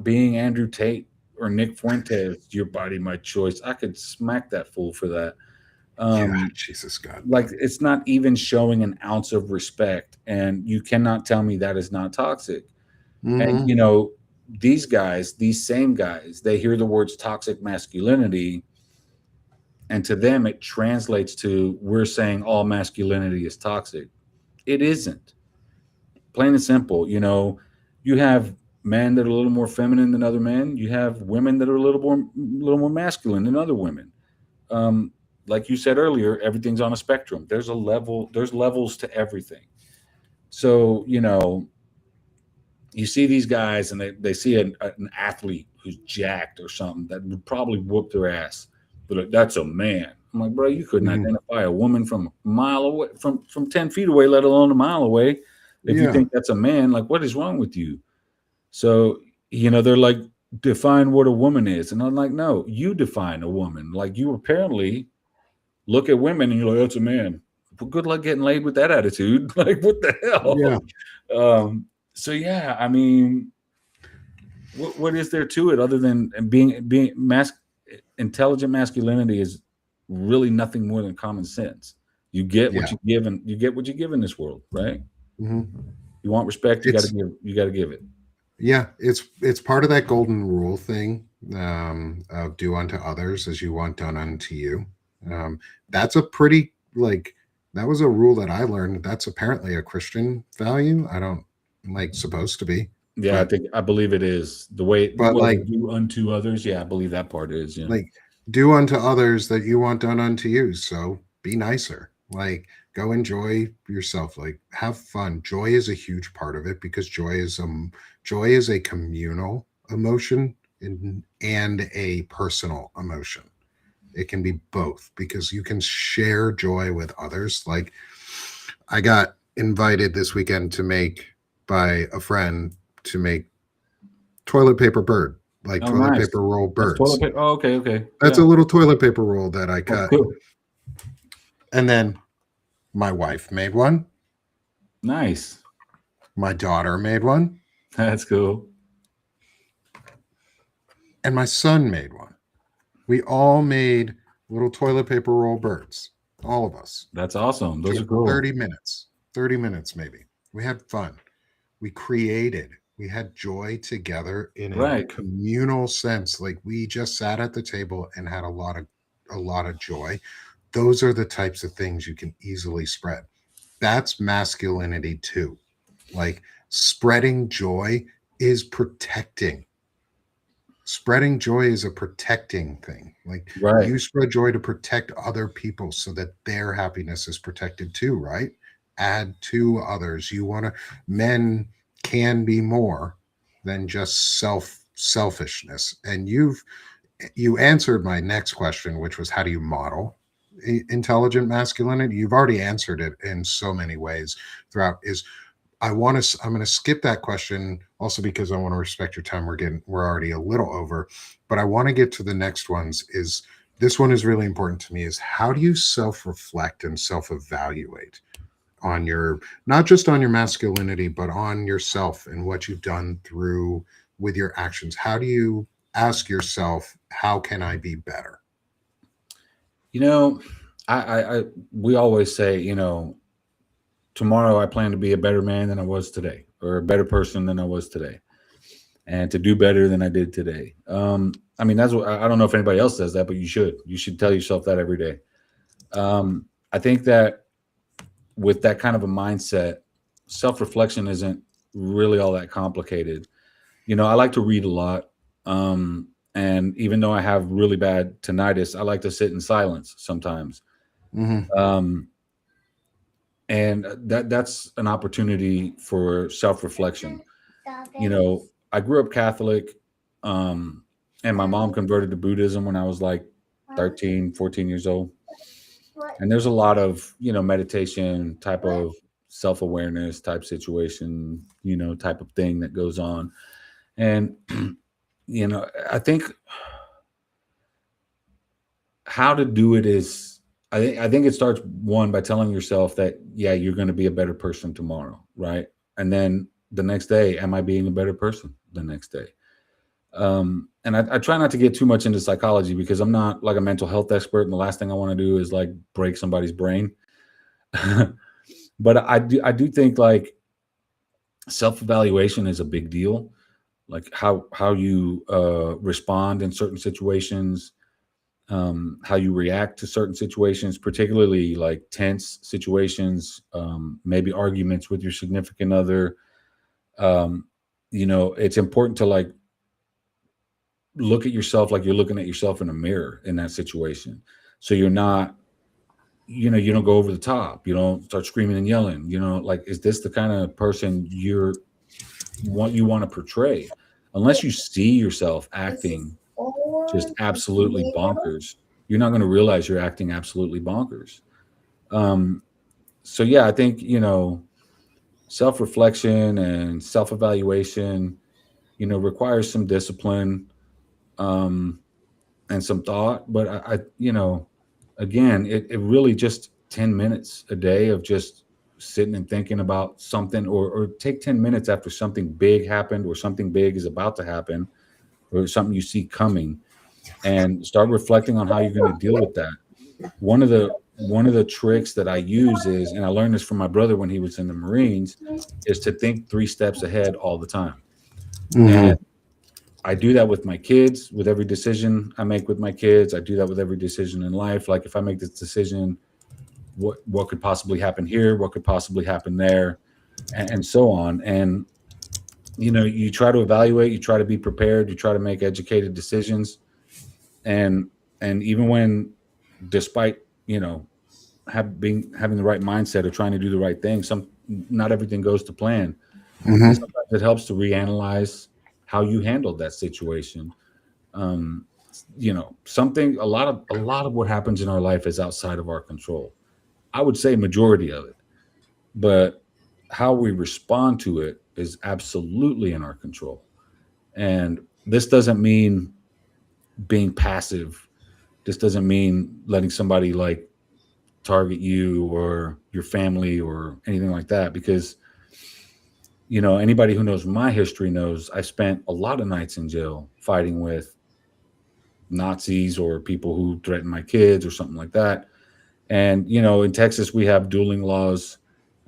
being Andrew Tate or Nick Fuentes. Your body, my choice. I could smack that fool for that. Yeah. Um, Jesus God. like it's not even showing an ounce of respect, and you cannot tell me that is not toxic. And Mm-hmm. these guys, these same guys, they hear the words toxic masculinity, and to them it translates to we're saying all masculinity is toxic. It isn't. Plain and simple. You have men that are a little more feminine than other men. You have women that are a little more masculine than other women. Um, like you said earlier, everything's on a spectrum. There's levels to everything. So, you see these guys and they see an athlete who's jacked or something that would probably whoop their ass. But like, that's a man. I'm like, bro, you couldn't Mm-hmm. identify a woman from a mile away, from 10 feet away, let alone a mile away. If you Yeah. think that's a man, like, what is wrong with you? So, they're like, define what a woman is. And I'm like, no, you define a woman. Like, you apparently look at women and you're like, that's a man. Well, good luck getting laid with that attitude. Like, what the Yeah. hell? So yeah, I mean, what is there to it other than intelligent masculinity is really nothing more than common sense. You get what Yeah. you give, and you get what you give in this world, right? Mm-hmm. You want respect, you got to It's give. You got to give it. Yeah, it's part of that golden rule thing, of do unto others as you want done unto you. Um, that's a pretty like that was a rule that I learned. That's apparently a Christian value. I don't like supposed to be, Yeah, but I believe it is the way. but Well, like do unto others. Yeah, I believe that part is. Yeah. like do unto others that you want done unto you. So be nicer. Like go enjoy yourself. Like have fun. Joy is a huge part of it because joy is a communal emotion and a personal emotion. It can be both because you can share joy with others. Like I got invited this weekend to make by a friend to make toilet paper bird, like Oh, toilet nice. paper roll That's toilet birds. paper. Oh, okay, okay. That's Yeah, a little toilet paper roll that I that's cut. cool. And then my wife made one. Nice. My daughter made one. That's cool. And my son made one. We all made little toilet paper roll birds. All of us. That's awesome. Those Took are cool. 30 minutes. 30 minutes maybe. We had fun. We created. We had joy together in a Right. communal sense. Like we just sat at the table and had a lot of joy. Those are the types of things you can easily spread. That's masculinity too. Like spreading joy is protecting. Spreading joy is a protecting thing. Like Right. you spread joy to protect other people so that their happiness is protected too, right? Add to others. Men can be more than just selfishness. And you answered my next question, which was how do you model intelligent masculinity? You've already answered it in so many ways throughout. I'm going to skip that question also because I want to respect your time. We're already a little over, but I want to get to the next ones. Is this one is really important to me? Is how do you self-reflect and self-evaluate on your, not just on your masculinity, but on yourself and what you've done through with your actions? How do you ask yourself, how can I be better? You know, we always say, tomorrow I plan to be a better man than I was today, or a better person than I was today, and to do better than I did today. I mean, that's what I don't know if anybody else says that, but you should. You should tell yourself that every day. I think that with that kind of a mindset, self-reflection isn't really all that complicated. I like to read a lot. And even though I have really bad tinnitus, I like to sit in silence sometimes. Mm-hmm. And that's an opportunity for self-reflection. I grew up Catholic, and my mom converted to Buddhism when I was like 13, 14 years old. And there's a lot of, meditation type of self-awareness type situation, type of thing that goes on. And, I think how to do it is, I think it starts one by telling yourself that, yeah, you're going to be a better person tomorrow. Right. And then the next day, am I being a better person the next day? And I try not to get too much into psychology because I'm not like a mental health expert. And the last thing I want to do is like break somebody's brain. But I do think like self-evaluation is a big deal. Like how you respond in certain situations, how you react to certain situations, particularly like tense situations, maybe arguments with your significant other. It's important to like look at yourself like you're looking at yourself in a mirror in that situation. So you're not, you don't go over the top, you don't start screaming and yelling, like, is this the kind of person you want to portray? Unless you see yourself acting just absolutely bonkers, you're not going to realize you're acting absolutely bonkers. So yeah, I think, self-reflection and self-evaluation, requires some discipline, and some thought, but I again, it really just 10 minutes a day of just sitting and thinking about something, or take 10 minutes after something big happened or something big is about to happen or something you see coming, and start reflecting on how you're going to deal with that. One of the tricks that I use is, and I learned this from my brother when he was in the Marines, is to think 3 steps ahead all the time. And I do that with my kids, with every decision I make with my kids. I do that with every decision in life. Like if I make this decision, what could possibly happen here? What could possibly happen there? And so on. And, you try to evaluate, you try to be prepared, you try to make educated decisions. And even when, despite, having the right mindset of trying to do the right thing, not everything goes to plan. Sometimes it helps to reanalyze how you handled that situation. Something, a lot of what happens in our life is outside of our control. I would say majority of it, but how we respond to it is absolutely in our control. And this doesn't mean being passive. This doesn't mean letting somebody like target you or your family or anything like that, because anybody who knows my history knows I spent a lot of nights in jail fighting with Nazis or people who threaten my kids or something like that. And, in Texas, we have dueling laws.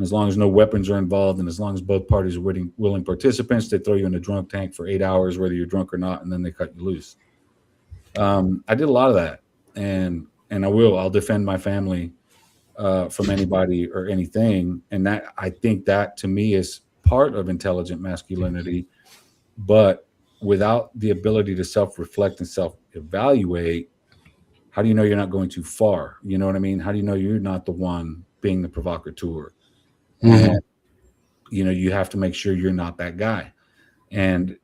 As long as no weapons are involved and as long as both parties are willing participants, they throw you in a drunk tank for 8 hours, whether you're drunk or not, and then they cut you loose. I did a lot of that. And I'll defend my family from anybody or anything. And that, I think that to me is part of intelligent masculinity, but without the ability to self-reflect and self-evaluate, how do you know you're not going too far? You know what I mean? How do you know you're not the one being the provocateur? And, you have to make sure you're not that guy. And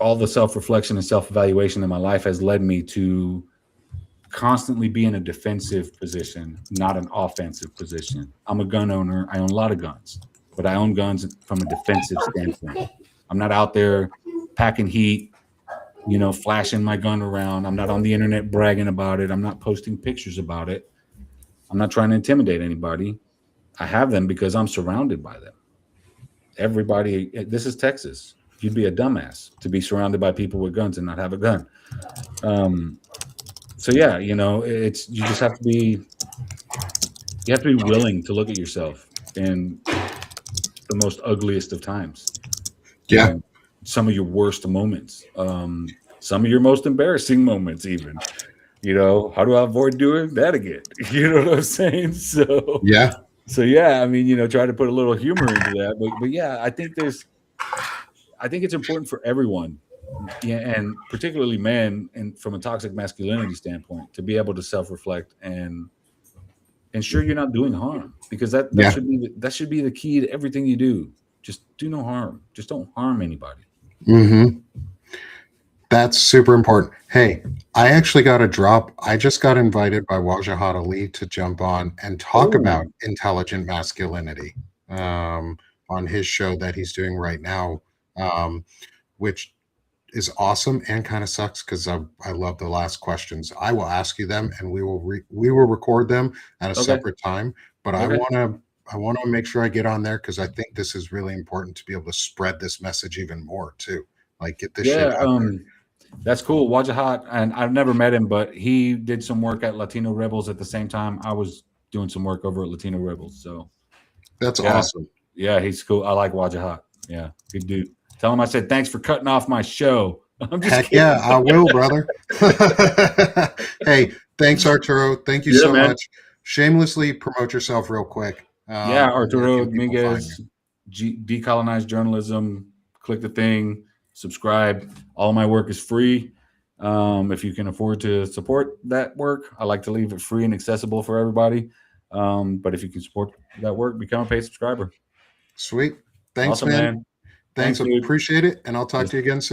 all the self-reflection and self-evaluation in my life has led me to constantly be in a defensive position, not an offensive position. I'm a gun owner. I own a lot of guns, but I own guns from a defensive standpoint. I'm not out there packing heat, flashing my gun around. I'm not on the internet bragging about it. I'm not posting pictures about it. I'm not trying to intimidate anybody. I have them because I'm surrounded by them. Everybody, this is Texas. You'd be a dumbass to be surrounded by people with guns and not have a gun. So yeah, it's, you just have to be willing to look at yourself in the most ugliest of times. Yeah. Some of your worst moments, some of your most embarrassing moments, even, how do I avoid doing that again? You know what I'm saying? So yeah, I mean, try to put a little humor into that, but yeah, I think it's important for everyone, and particularly men, and from a toxic masculinity standpoint, to be able to self-reflect and ensure you're not doing harm, because that should be the key to everything you do. Just do no harm. Just don't harm anybody. That's super important. Hey, I actually got a drop. I just got invited by Wajahat Ali to jump on and talk about Oh, intelligent masculinity on his show that he's doing right now, um, which is awesome and kind of sucks because I love the last questions. I will ask you them, and we will record them at a okay, separate time. But okay. I want to make sure I get on there because I think this is really important to be able to spread this message even more too. Like get this shit Yeah, out there. that's cool. Wajahat, and I've never met him, but he did some work at Latino Rebels at the same time I was doing some work over at Latino Rebels. So That's yeah, awesome. yeah, he's cool. I like Wajahat. Yeah, good dude. Tell him I said thanks for cutting off my show. I'm just Heck yeah, kidding. I will, brother. Hey, thanks, Arturo. Thank you Yeah, so man. much. Shamelessly promote yourself real quick. Yeah, Where Arturo can people find you? Dominguez, Decolonized Journalism. Click the thing, subscribe. All my work is free. If you can afford to support that work, I like to leave it free and accessible for everybody. But if you can support that work, become a paid subscriber. Sweet. Thanks, Awesome, man. man. Thanks. Thanks, dude. Appreciate it. And I'll talk Yes, to you again soon.